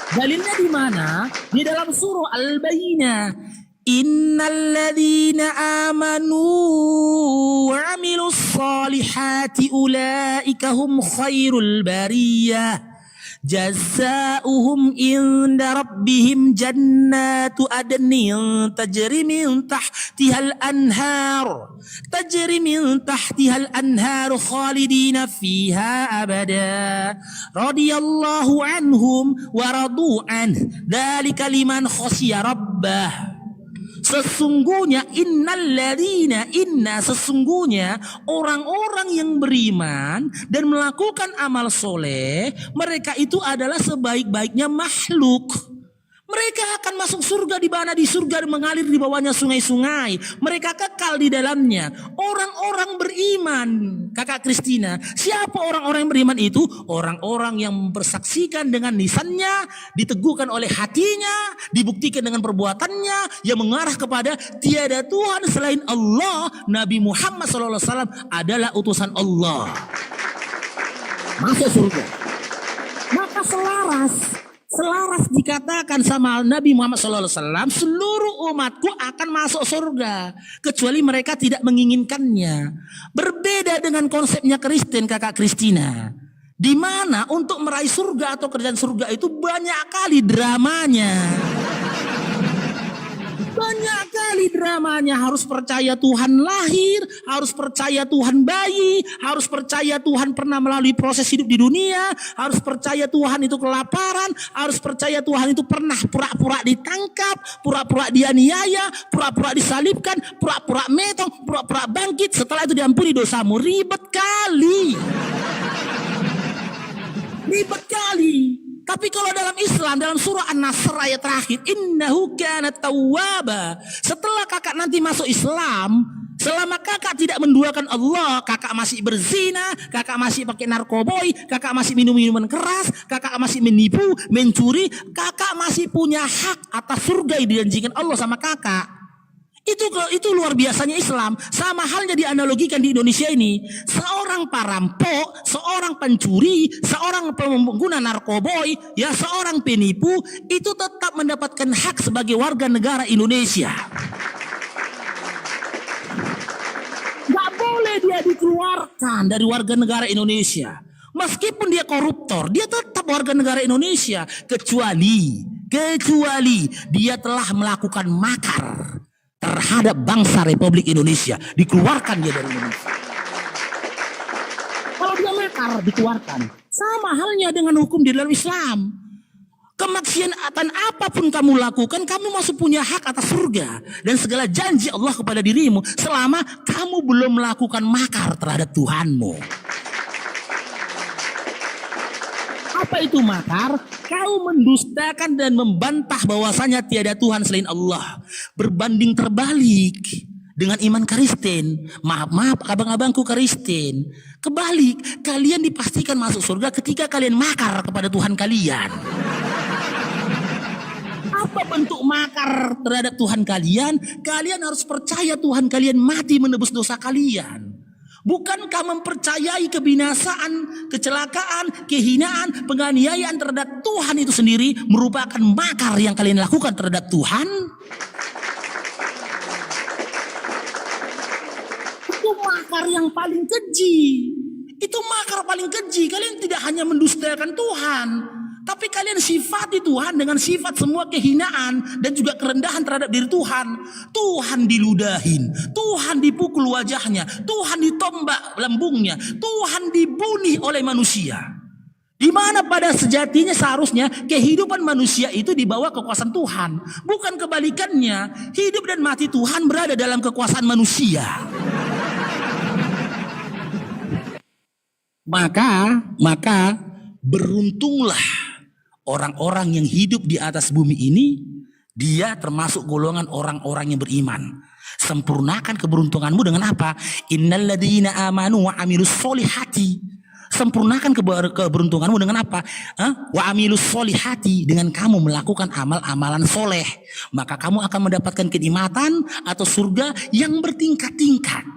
Dalilnya di mana? Di dalam surah Al-Bayyinah. Innalladzina amanu wa 'amilus solihati ulaika hum khairul bariyah. Jazaohum inda rabbihim jannatu adnin tajri min tahtihal anhar khalidina fiha abada radiyallahu anhum wa radu an dzalika liman khasyiya rabbah. Sesungguhnya sesungguhnya orang-orang yang beriman dan melakukan amal soleh, mereka itu adalah sebaik-baiknya makhluk. Mereka akan masuk surga, di mana di surga mengalir di bawahnya sungai-sungai. Mereka kekal di dalamnya. Orang-orang beriman, Kakak Kristina. Siapa orang-orang yang beriman itu? Orang-orang yang bersaksikan dengan lisannya, diteguhkan oleh hatinya, dibuktikan dengan perbuatannya, yang mengarah kepada tiada Tuhan selain Allah. Nabi Muhammad SAW adalah utusan Allah. Masuk surga. Maka selaras dikatakan sama Nabi Muhammad SAW, seluruh umatku akan masuk surga kecuali mereka tidak menginginkannya. Berbeda dengan konsepnya Kristen, Kakak Kristina, di mana untuk meraih surga atau kerjaan surga itu banyak kali dramanya. Banyak kali dramanya. Harus percaya Tuhan lahir, harus percaya Tuhan bayi, harus percaya Tuhan pernah melalui proses hidup di dunia, harus percaya Tuhan itu kelaparan, harus percaya Tuhan itu pernah pura-pura ditangkap, pura-pura dianiaya, pura-pura disalibkan, pura-pura metong, pura-pura bangkit, setelah itu diampuni dosamu. Ribet kali. Ribet kali. Tapi kalau dalam Islam, dalam surah An-Nasr ayat terakhir, innahu kana tawwaba. Setelah kakak nanti masuk Islam, selama kakak tidak menduakan Allah, kakak masih berzina, kakak masih pakai narkoboy, kakak masih minum minuman keras, kakak masih menipu, mencuri, kakak masih punya hak atas surga yang dijanjikan Allah sama kakak. Itu luar biasanya Islam. Sama halnya dianalogikan di Indonesia ini. Seorang perampok, seorang pencuri, seorang pengguna narkoboy, ya seorang penipu, itu tetap mendapatkan hak sebagai warga negara Indonesia. Gak boleh dia dikeluarkan dari warga negara Indonesia. Meskipun dia koruptor, dia tetap warga negara Indonesia. Kecuali dia telah melakukan makar terhadap bangsa Republik Indonesia, dikeluarkan dia dari Indonesia. Kalau dia makar, dikeluarkan. Sama halnya dengan hukum di dalam Islam. Kemaksiatan apapun kamu lakukan, kamu masih punya hak atas surga dan segala janji Allah kepada dirimu selama kamu belum melakukan makar terhadap Tuhanmu. Apa itu makar? Kau mendustakan dan membantah bahwasanya tiada Tuhan selain Allah. Berbanding terbalik dengan iman Kristen. Maaf abang-abangku Kristen. Kebalik, kalian dipastikan masuk surga ketika kalian makar kepada Tuhan kalian. Apa bentuk makar terhadap Tuhan kalian? Kalian harus percaya Tuhan kalian mati menebus dosa kalian. Bukankah mempercayai kebinasaan, kecelakaan, kehinaan, penganiayaan terhadap Tuhan itu sendiri merupakan makar yang kalian lakukan terhadap Tuhan? Itu makar yang paling keji. Itu makar paling keji. Kalian tidak hanya mendustakan Tuhan, tapi kalian sifati Tuhan dengan sifat semua kehinaan dan juga kerendahan terhadap diri Tuhan. Tuhan diludahin, Tuhan dipukul wajahnya, Tuhan ditombak lambungnya, Tuhan dibunuh oleh manusia. Di mana pada sejatinya seharusnya kehidupan manusia itu di bawah kekuasaan Tuhan. Bukan kebalikannya, hidup dan mati Tuhan berada dalam kekuasaan manusia. Maka beruntunglah orang-orang yang hidup di atas bumi ini, dia termasuk golongan orang-orang yang beriman. Sempurnakan keberuntunganmu dengan apa? Innalladzina amanu wa amilus solihati. Sempurnakan keberuntunganmu dengan apa? Wa amilus solihati, dengan kamu melakukan amal-amalan soleh, maka kamu akan mendapatkan kenikmatan atau surga yang bertingkat-tingkat.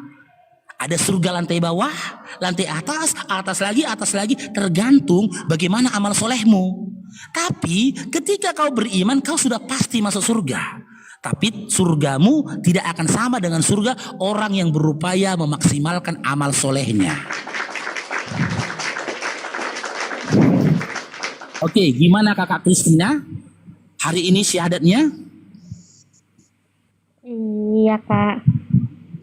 Ada surga lantai bawah, lantai atas, atas lagi, tergantung bagaimana amal solehmu. Tapi ketika kau beriman, kau sudah pasti masuk surga. Tapi surgamu tidak akan sama dengan surga orang yang berupaya memaksimalkan amal solehnya. Oke, gimana kakak Kristina? Hari ini syahadatnya? Iya kak.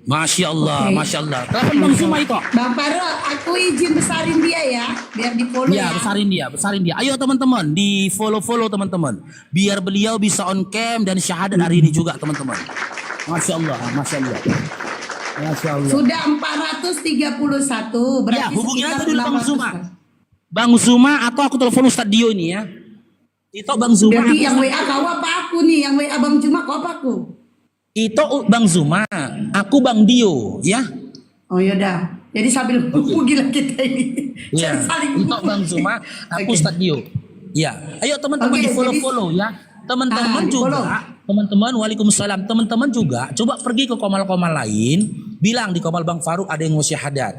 Masya Allah, Oke. Masya Allah. Telepon Bang Zuma itu. Bang Faro, aku izin besarin dia ya, biar di follow Ya, ya. besarin dia. Ayo teman-teman, di follow teman-teman. Biar beliau bisa on cam dan syahadat hari ini juga teman-teman. Masya Allah, Masya Allah. Masya Allah. Sudah 431, berarti Ya, hubungin sekitar aja dulu Bang 600. Zuma. Bang Zuma atau aku telepon Ustadz Dio ini ya. Itu Bang Zuma. Jadi aku yang Ustadz- WA kau apa aku nih, yang WA Bang Cuma kau apa aku? Itu Bang Zuma, aku Bang Dio, ya. Oh yaudah, jadi sambil gila kita ini. Ya, Saling itu Bang Zuma, aku Oke. Ustadz Dio. Ya, ayo teman-teman Oke, di follow ya. Teman-teman di-follow. juga, teman-teman, waalaikumsalam. Teman-teman juga, coba pergi ke komal-komal lain, bilang di komal Bang Faruk ada yang mau syahadat.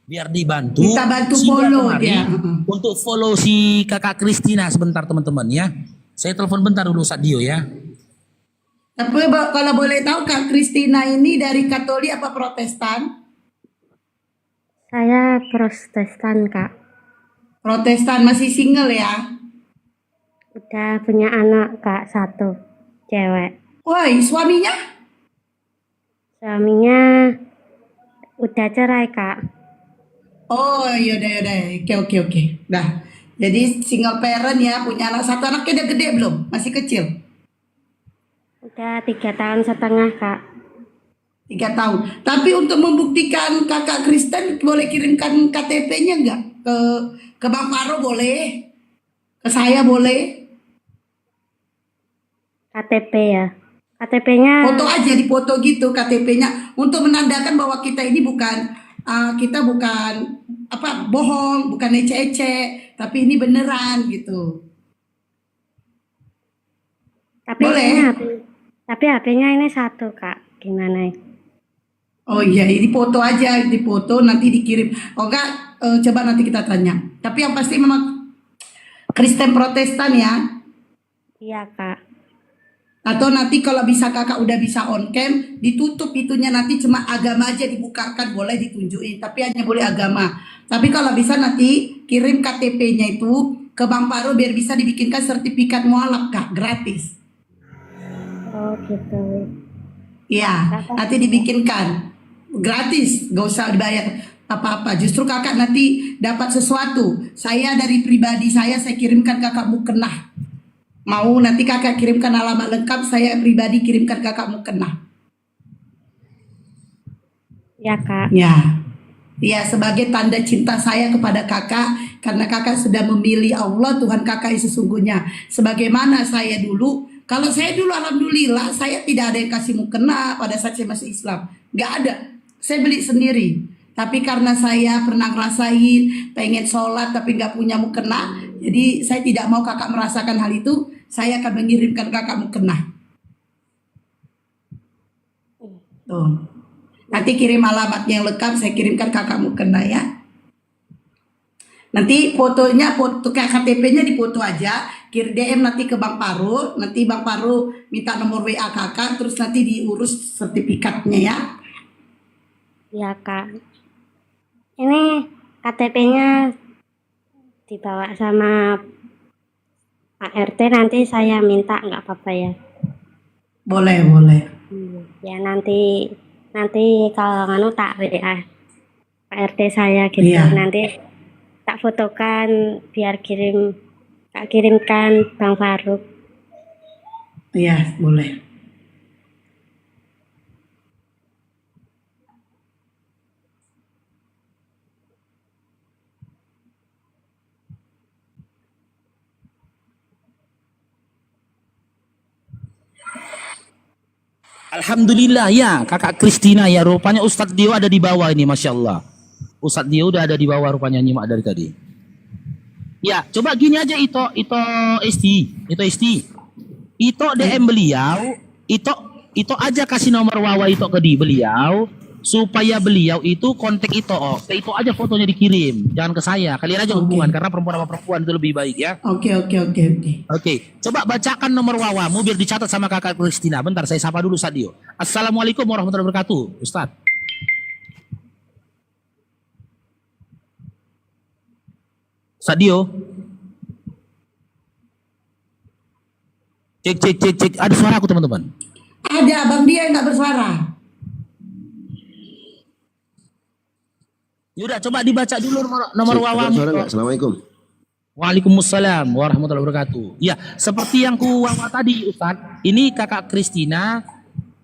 Biar dibantu. Minta bantu Sehingga follow kemari dia. untuk follow si kakak Kristina sebentar teman-teman ya. Saya telepon bentar dulu Ustadz Dio ya. Tapi kalau boleh tahu Kak Kristina ini dari Katolik apa Protestan? Saya Protestan kak. Protestan, masih single ya? Udah punya anak kak, 1 cewek. Woi, suaminya? Suaminya udah cerai kak. Oh yaudah, oke. Dah, jadi single parent ya, punya anak 1, anaknya udah gede belum? Masih kecil? Udah 3,5 tahun kak. 3 tahun. Tapi untuk membuktikan kakak Kristen boleh kirimkan KTP-nya nggak? Ke Bang Faro boleh? Ke saya boleh? KTP ya. KTP-nya Foto aja, dipoto gitu KTP-nya untuk menandakan bahwa kita ini bukan bohong, bukan ece-ece, tapi ini beneran gitu. tapi boleh. ini tapi HP-nya ini 1 kak. Gimana ya? Oh iya, ini foto aja, dipoto nanti dikirim. Oh enggak, coba nanti kita tanya. Tapi yang pasti memang Kristen Protestan ya. Iya kak. Atau nanti kalau bisa kakak udah bisa on cam, ditutup itunya, nanti cuma agama aja dibukakan, boleh ditunjukin, tapi hanya boleh agama. Tapi kalau bisa nanti kirim KTP-nya itu ke Bang Faro biar bisa dibikinkan sertifikat mualaf kak, gratis. Oh gitu. Iya, nanti dibikinkan gratis, gak usah dibayar apa-apa. Justru kakak nanti dapat sesuatu. Saya dari pribadi saya kirimkan kakak mukena. Mau nanti kakak kirimkan alamat lengkap, saya pribadi kirimkan kakak mukena. Ya kak. Ya, ya sebagai tanda cinta saya kepada kakak, karena kakak sudah memilih Allah Tuhan kakak yang sesungguhnya. Sebagaimana saya dulu, kalau saya dulu alhamdulillah saya tidak ada yang kasih mukena pada saat saya masih Islam, nggak ada. Saya beli sendiri. Tapi karena saya pernah ngerasain pengen sholat tapi nggak punya mukena, jadi saya tidak mau kakak merasakan hal itu. Saya akan mengirimkan kakak mukena. Tuh. Nanti kirim alamatnya yang lengkap, saya kirimkan kakak mukena ya. Nanti fotonya, foto KTP-nya dipoto aja, kirim DM nanti ke Bang Faro, nanti Bang Faro minta nomor WA kakak, terus nanti diurus sertifikatnya ya. Ya kak. Ini KTP-nya dibawa sama Pak RT, nanti saya minta nggak apa-apa ya. Boleh, boleh. Ya nanti kalau nganu tak WA Pak RT saya gitu. Iya. Nanti tak fotokan biar kirimkan Bang Faruk. Iya, boleh. Alhamdulillah ya kakak Kristina ya, rupanya Ustadz Dio ada di bawah ini, Masya Allah. Ustadz dia udah ada di bawah rupanya nyimak dari tadi. Ya, coba gini aja Ito DM beliau, Ito aja kasih nomor Wawa Ito ke beliau supaya beliau itu kontak Ito. Ke Ito aja fotonya dikirim, jangan ke saya. Kalian aja hubungan karena perempuan sama perempuan itu lebih baik ya. Oke. Oke, coba bacakan nomor Wawamu biar dicatat sama kakak Kristina. Bentar, saya sapa dulu Sadio. Assalamualaikum warahmatullahi wabarakatuh, Ustadz. Sadio. Cek. Ada suara aku teman-teman. Ada, Bang Dia yang nggak bersuara. Yaudah, coba dibaca dulu nomor Wawamu. Assalamualaikum. Waalaikumsalam warahmatullahi wabarakatuh. Ya, seperti yang ku Wawa tadi Ustadz. Ini kakak Kristina.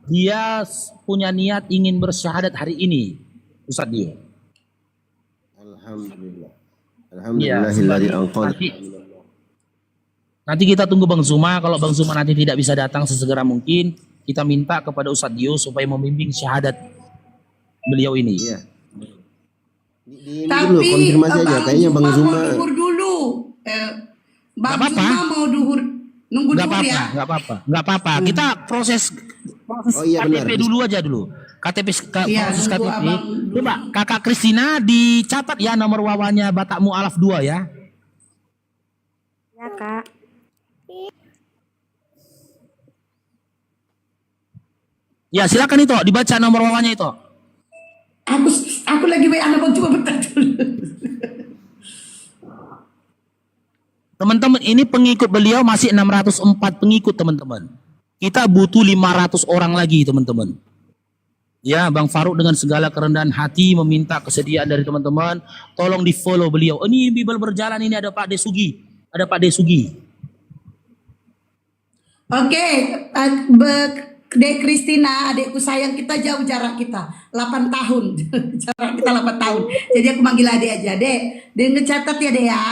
Dia punya niat ingin bersyahadat hari ini. Ustadz dia. Alhamdulillah. Ya, Alhamdulillahilladzi anqadha. Nanti kita tunggu Bang Zuma. Kalau Bang Zuma nanti tidak bisa datang sesegera mungkin, kita minta kepada Ustadz Dio supaya membimbing syahadat beliau ini. Iya. Ini dulu konfirmasi aja. Kayaknya Bang Zuma mau duhur dulu. Bang Gak apa-apa. Zuma mau duhur, nunggu Nggak duhur ya. Nggak apa-apa. Kita proses Oh iya, KTP benar. dulu aja dulu. Iya, Proses nunggu KTP. abang dulu. Coba kakak Kristina dicatat ya nomor Wawanya Batak Mu'alaf 2 ya. Ya Kak. Ya silakan itu dibaca nomor Wawanya itu. Aku lagi WA Bang, coba bentar dulu. Teman-teman, ini pengikut beliau masih 604 pengikut teman-teman. Kita butuh 500 orang lagi teman-teman. Ya, Bang Faruk dengan segala kerendahan hati meminta kesediaan dari teman-teman, tolong di follow beliau. Ini Bible berjalan, ini ada Pak Desugi. Ada Pak Desugi. Oke, Dek Kristina, adikku sayang, kita jauh jarak kita 8 tahun. Jarak kita 8 tahun. Jadi aku manggil adik aja. Dek ngecatat ya, Dek ya.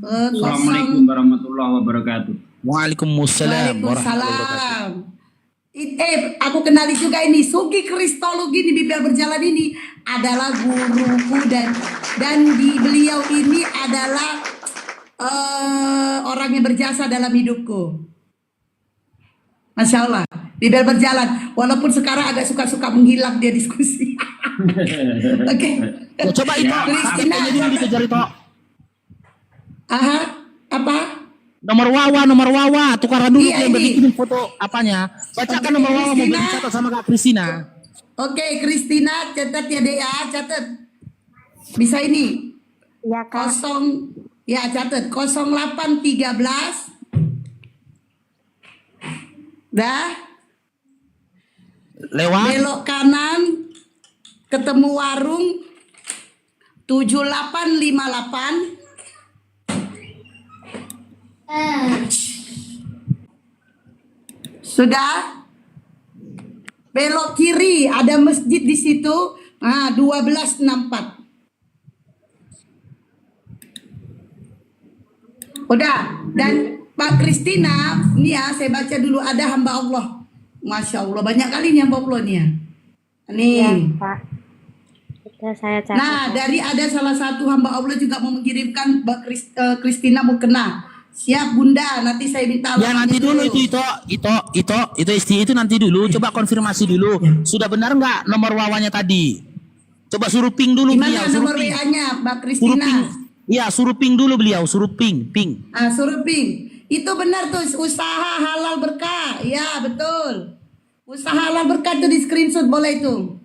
Assalamualaikum warahmatullahi wabarakatuh. Waalaikumsalam warahmatullahi wabarakatuh. Aku kenali juga ini Sugi Kristologi di Bible berjalan ini adalah guruku dan di beliau ini adalah orang yang berjasa dalam hidupku. Masya Allah, Bible berjalan. Walaupun sekarang agak suka-suka menghilang dia diskusi. Oke. Ya, coba itu. Kristina. Dulu dikejar itu. Aha, apa? Nomor Wawa, tukaran dulu Iya, yang ini. bikin foto apanya. Bacakan Oke, nomor Wawa mau Kristina. dicatat sama Kak Kristina. Oke, Kristina, catat ya Dek ya, catat. Bisa ini. Ya Kak. Catat 0813. Dah. Lewat. Belok kanan ketemu warung 7858. Sudah? Belok kiri ada masjid di situ. 1264. Udah. Dan Pak Kristina, nih ya saya baca dulu, ada hamba Allah. Masya Allah, banyak kali nih hamba Allah nih ya. Nih. Ya Kak. Sudah saya catat. Nah, dari ada salah satu hamba Allah juga mau mengirimkan Mbak Kristina mau kena. Siap Bunda, nanti saya minta Ya nanti alamatnya dulu itu isti itu nanti dulu. Coba konfirmasi dulu. Sudah benar nggak nomor Wawanya tadi? Coba suruh ping dulu Gimana beliau. Suruh nomor ping. WA-nya Mbak Suruh Kristina? ping. Ya suruh ping dulu beliau. Suruh ping. Suruh ping. Itu benar tuh, usaha halal berkah. Ya betul. Usaha halal berkah itu di screenshot boleh itu.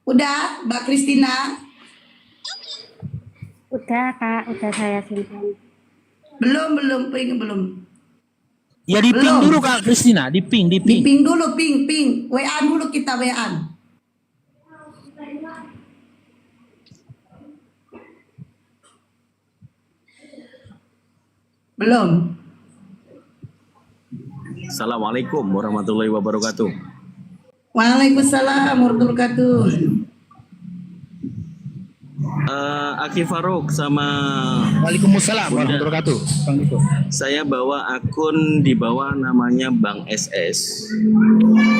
Udah, Mbak Kristina? Udah Kak, udah saya simpan. Belum, belum. Ya di ping Belum. dulu Kak Kristina. Di ping. Di ping dulu, ping. WA dulu kita WA. Belum. Assalamualaikum warahmatullahi wabarakatuh. Waalaikumsalam warahmatullahi wabarakatuh. Aki Faruk sama Waalaikumsalam Bunda. warahmatullahi wabarakatuh. Kang Dito. Saya bawa akun di bawah namanya Bang SS.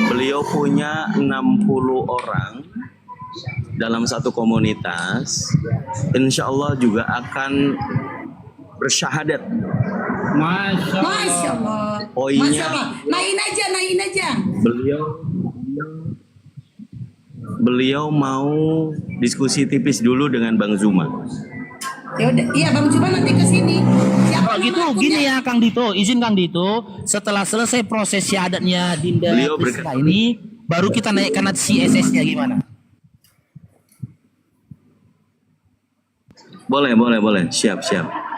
Beliau punya 60 orang dalam satu komunitas. Insya Allah juga akan bersyahadat. Masya Allah. Poinnya- Masya Allah. Naik aja. Beliau mau diskusi tipis dulu dengan Bang Zuma. Ya udah, iya Bang Zuma nanti ke sini. Siapa Kalau nama gitu akunnya? gini ya Kang Dito, izin Kang Dito, setelah selesai proses syahadatnya Dinda Beliau Prisca ini, baru kita naikkan CSS-nya gimana? Boleh. Siap.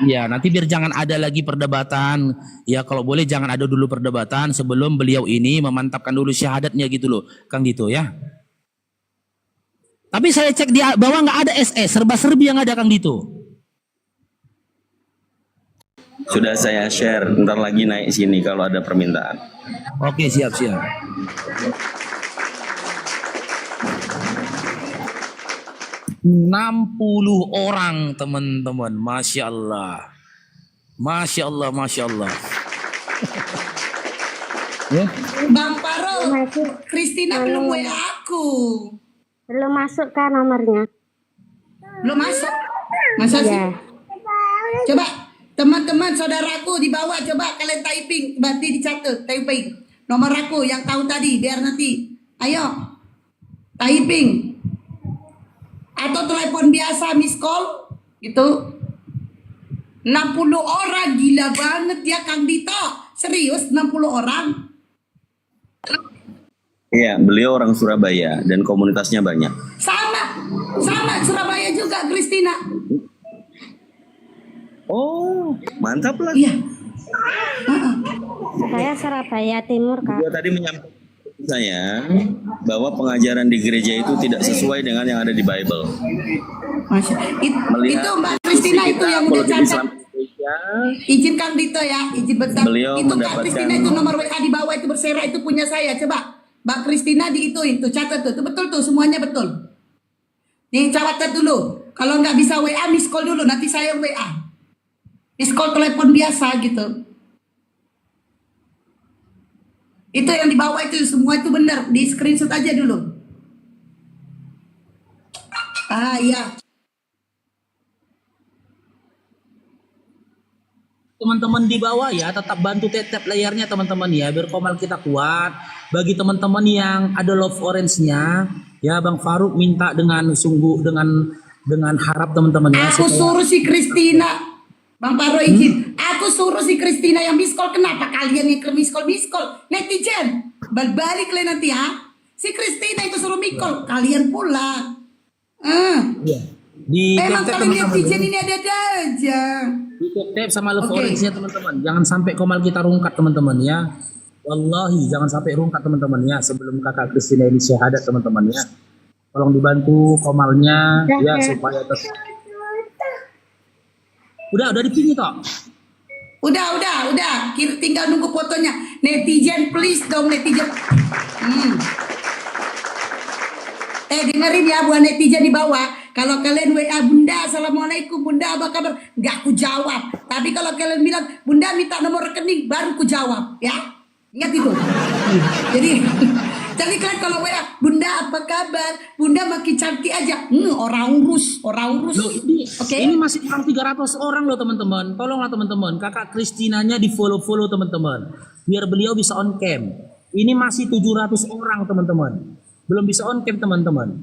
Ya, nanti biar jangan ada lagi perdebatan. Ya, kalau boleh jangan ada dulu perdebatan sebelum beliau ini memantapkan dulu syahadatnya gitu loh, Kang Dito ya. Tapi saya cek di bawah nggak ada SS, serba-serbi yang ada Kang Dito. Sudah saya share, ntar lagi naik sini kalau ada permintaan. Oke, siap. 60 orang teman-teman, Masya Allah. Ya. Bang Paro, Masuk. Christina belum WA aku. Belum masuk kan nomornya? Belum masuk. Masa sih? Iya. Coba teman-teman saudaraku di bawah coba kalian typing, berarti dicatat typing nomor aku yang tahu tadi biar nanti. Ayo typing atau telepon biasa miss call gitu. 60 orang, gila banget ya Kang Dito. Serius 60 orang? Iya, beliau orang Surabaya dan komunitasnya banyak. Sama Surabaya juga Christina. Oh, mantap lah. Iya. Saya Surabaya Timur, Kak. Dia tadi menyampaikan saya bahwa pengajaran di gereja itu tidak sesuai dengan yang ada di Bible. Masya. Melihat Itu Mbak Christina itu kita yang udah politik catat. Islam Indonesia, Izin Kang Dito ya, izin bentar. Beliau Itu Kak mendapatkan- Christina itu nomor WA di bawah itu berserak itu punya saya. Coba Mbak Christina di itu catat tuh. Itu betul tuh, semuanya betul. Nih catat dulu. Kalau nggak bisa WA, miss call dulu. Nanti saya WA. Miss call telepon biasa gitu. Itu yang di bawah itu semua itu benar. Di screenshot aja dulu. Ah iya. Teman-teman di bawah ya, tetap bantu tap layarnya teman-teman ya, biar komal kita kuat. Bagi teman-teman yang ada love orange-nya, ya Bang Faruk minta dengan sungguh dengan harap teman-teman ya. Aku supaya- suruh si Christina. Bang Paro izin. Aku suruh si Christina yang miss call. Kenapa kalian yang miss call? Netizen. Balik kalian nanti ya. Si Christina itu suruh miss call. Kalian pula. Iya. Di Memang tap kalian netizen teman-teman. ini ada aja. Di tap sama love Oke. orange-nya teman-teman. Jangan sampai komal kita rungkat teman-teman ya. Wallahi jangan sampai rungkat teman-teman ya sebelum kakak Christina ini syahadat teman-teman ya. Tolong dibantu komalnya ya supaya Udah dipilih toh. Udah. Tinggal nunggu fotonya. Netizen please dong netizen. Dengerin ya buat netizen di bawah. Kalau kalian WA Bunda, Assalamualaikum Bunda, apa kabar? Nggak aku jawab. Tapi kalau kalian bilang Bunda minta nomor rekening, baru ku jawab ya. Ingat itu. Jadi kalian kalau WA Bunda apa kabar? Bunda makin cantik aja. Orang urus. Loh, ini Oke. ini masih kurang 300 orang loh teman-teman. Tolonglah teman-teman, kakak Christinanya di follow teman-teman. Biar beliau bisa on cam. Ini masih 700 orang teman-teman. Belum bisa on cam teman-teman.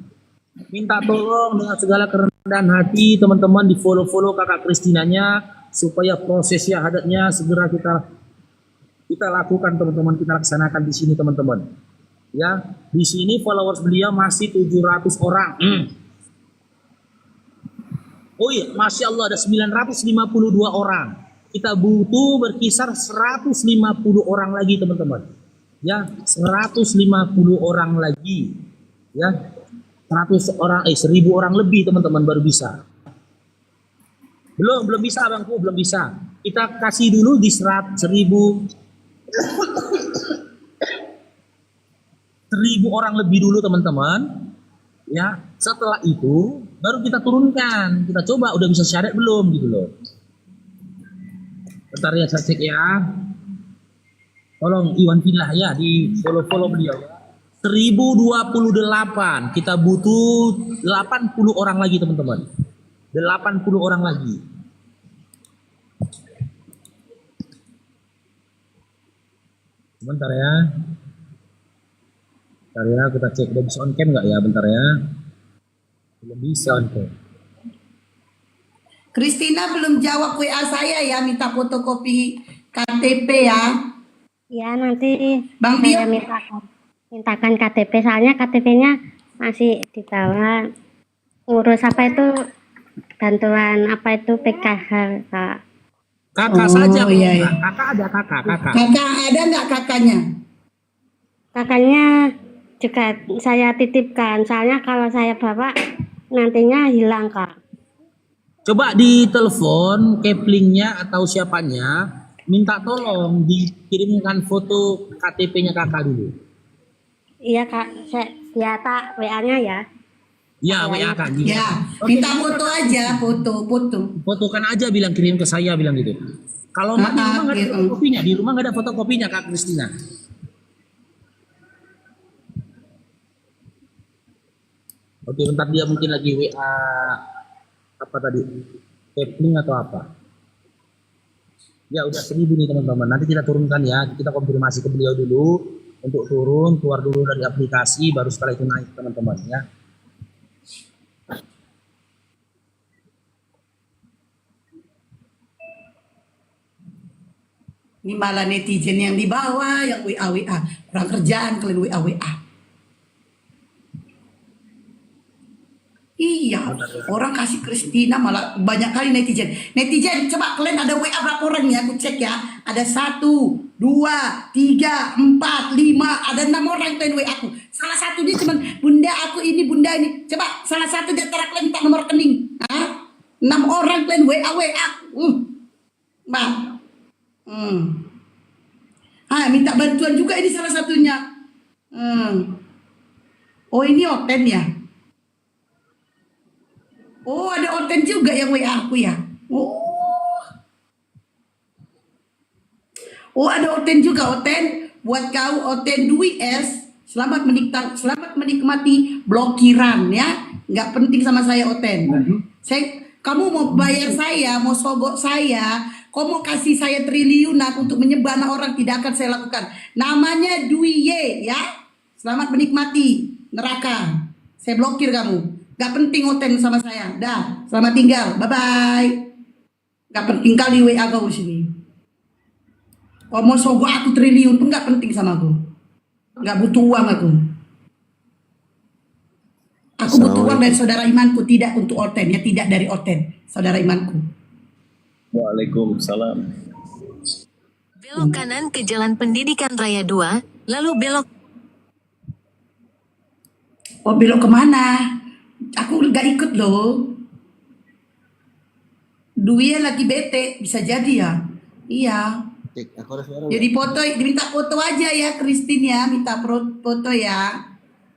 Minta tolong dengan segala kerendahan hati teman-teman di follow kakak Christinanya supaya proses syahadatnya segera kita lakukan teman-teman, kita laksanakan di sini teman-teman. Ya, di sini followers beliau masih 700 orang. Oh iya, Masya Allah ada 952 orang. Kita butuh berkisar 150 orang lagi teman-teman. Ya, 150 orang lagi. Ya, 1000 orang lebih teman-teman baru bisa. Belum bisa Bangku, belum bisa. Kita kasih dulu di 1000 orang lebih dulu teman-teman. Ya, setelah itu baru kita turunkan. Kita coba udah bisa syarat belum gitu loh. Bentar ya saya cek ya. Tolong Iwan Fillah ya di follow beliau ya. 1028. Kita butuh 80 orang lagi teman-teman. 80 orang lagi. Bentar ya. Bentar ya, kita cek udah bisa on cam nggak ya? Bentar ya. Belum bisa on cam. Christina belum jawab WA saya ya, minta fotokopi KTP ya. Ya nanti Bang saya Dio. mintakan KTP, soalnya KTP-nya masih di bawah. Urus apa itu, bantuan apa itu PKH, Kak. Kakak Oh, saja, iya, iya. kakak ada kakak. Kakak ada nggak kakaknya? Kakaknya juga saya titipkan, soalnya kalau saya bawa nantinya hilang, Kak. Coba ditelepon keplingnya atau siapanya, minta tolong dikirimkan foto KTP-nya kakak dulu. Iya, Kak, saya tak WA-nya ya. Ya, WA kan. Ya, minta foto aja, foto. Fotokan aja, bilang kirim ke saya, bilang gitu. Kalau Mbak di rumah nggak ada kirim. fotokopinya, di rumah nggak ada fotokopinya Kak Kristina. Oke, bentar dia mungkin lagi WA apa tadi, kepling atau apa. Ya udah 1000 nih teman-teman. Nanti kita turunkan ya, kita konfirmasi ke beliau dulu untuk turun, keluar dulu dari aplikasi, baru setelah itu naik teman-teman ya. Ini malah netizen yang di bawah, yang WA. Kurang kerjaan kalian WA. Iya, orang kasih Christina malah banyak kali netizen. Netizen, coba kalian ada WA berapa orang ya? Aku cek ya. Ada 1, 2, 3, 4, 5, ada 6 orang kalian WA aku. Salah satu dia cuman bunda aku ini, bunda ini. Coba salah satu di antara kalian minta nomor rekening. Hah? 6 orang kalian WA. Mbak. Minta bantuan juga ini salah satunya. Oh ini Oten ya? Oh ada Oten juga yang WA aku ya? Oh ada Oten juga, Oten. Buat kau Oten Dwi S. Selamat menikmati blokiran ya. Nggak penting sama saya Oten. Kamu mau bayar saya, mau sogok saya, kau mau kasih saya triliunan untuk menyebar orang, tidak akan saya lakukan. Namanya Dwi Y ya. Selamat menikmati neraka. Saya blokir kamu. Gak penting Oten sama saya. Dah, selamat tinggal. Bye-bye. Gak penting kali WA kau sini. Kau mau sogok aku triliun pun gak penting sama aku. Gak butuh uang aku. Aku butuh uang dari saudara imanku, tidak untuk Oten ya, tidak dari Oten, saudara imanku. Waalaikumsalam. Belok kanan ke Jalan Pendidikan Raya 2, lalu belok. Oh belok kemana? Aku gak ikut loh. Dwi lagi bete, bisa jadi ya. Iya. Cek, aku ada suara. Jadi foto, diminta foto aja ya Christine ya, minta foto ya.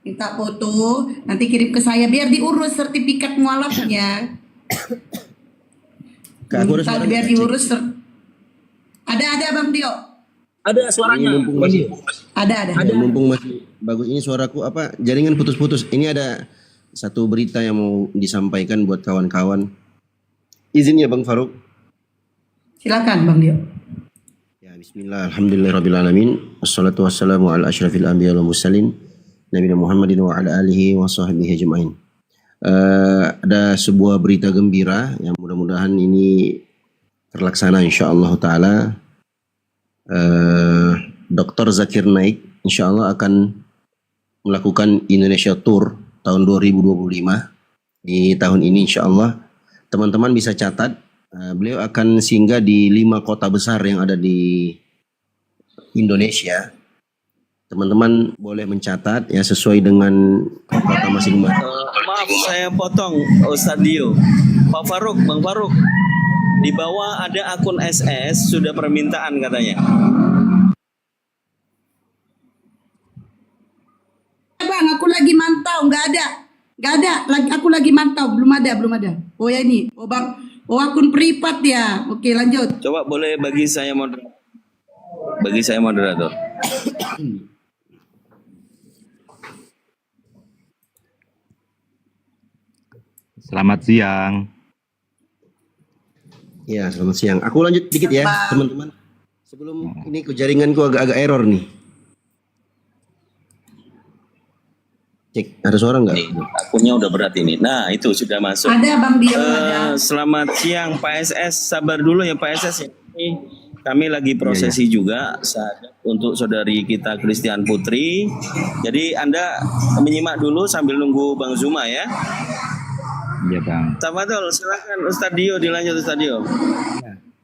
Minta foto, nanti kirim ke saya biar diurus sertifikat mualafnya. Kak, aku ada suara. Biar diurus. Ada Bang Dio. Ada suaranya. Mumpung masih, Ada. mumpung masih bagus ini suaraku apa? Jaringan putus-putus. Ini ada satu berita yang mau disampaikan buat kawan-kawan. Izin ya Bang Faruk. Silakan Bang Dio. Ya bismillah, alhamdulillahirrabbilalamin. Wassalatu wassalamu ala asyrafil anbiya wal mursalin. Nabi Muhammadin wa ala alihi wa sahbihi ajma'in. Ada sebuah berita gembira yang mudah-mudahan ini terlaksana insyaallah ta'ala. Dr. Zakir Naik insyaallah akan melakukan Indonesia Tour tahun 2025 di tahun ini insyaallah. Teman-teman bisa catat, beliau akan singgah di 5 kota besar yang ada di Indonesia. Teman-teman boleh mencatat ya sesuai dengan kota masing-masing. Maaf saya potong Ustadz Dio. Pak Faruk, Bang Faruk. Di bawah ada akun SS sudah permintaan katanya. Bang, aku lagi mantau, nggak ada. Gak ada, aku lagi mantau, belum ada. Oh ya ini, oh bang, oh akun privat ya. Oke lanjut. Coba boleh bagi saya moderator. Bagi saya moderator. Selamat siang. Ya, selamat siang. Aku lanjut dikit ya, teman-teman. Sebelum ini jaringanku agak-agak error nih. Cek, ada suara nggak? Nih, akunnya udah berat ini. Nah, itu sudah masuk. Ada Bang Dio, ada. Selamat siang Pak SS. Sabar dulu ya Pak SS. Ini kami lagi prosesi juga untuk saudari kita Christian Putri. Jadi Anda menyimak dulu sambil nunggu Bang Zuma ya. Iya Bang. Tafadhol, silakan Ustadz Dio, dilanjut Ustadz Dio.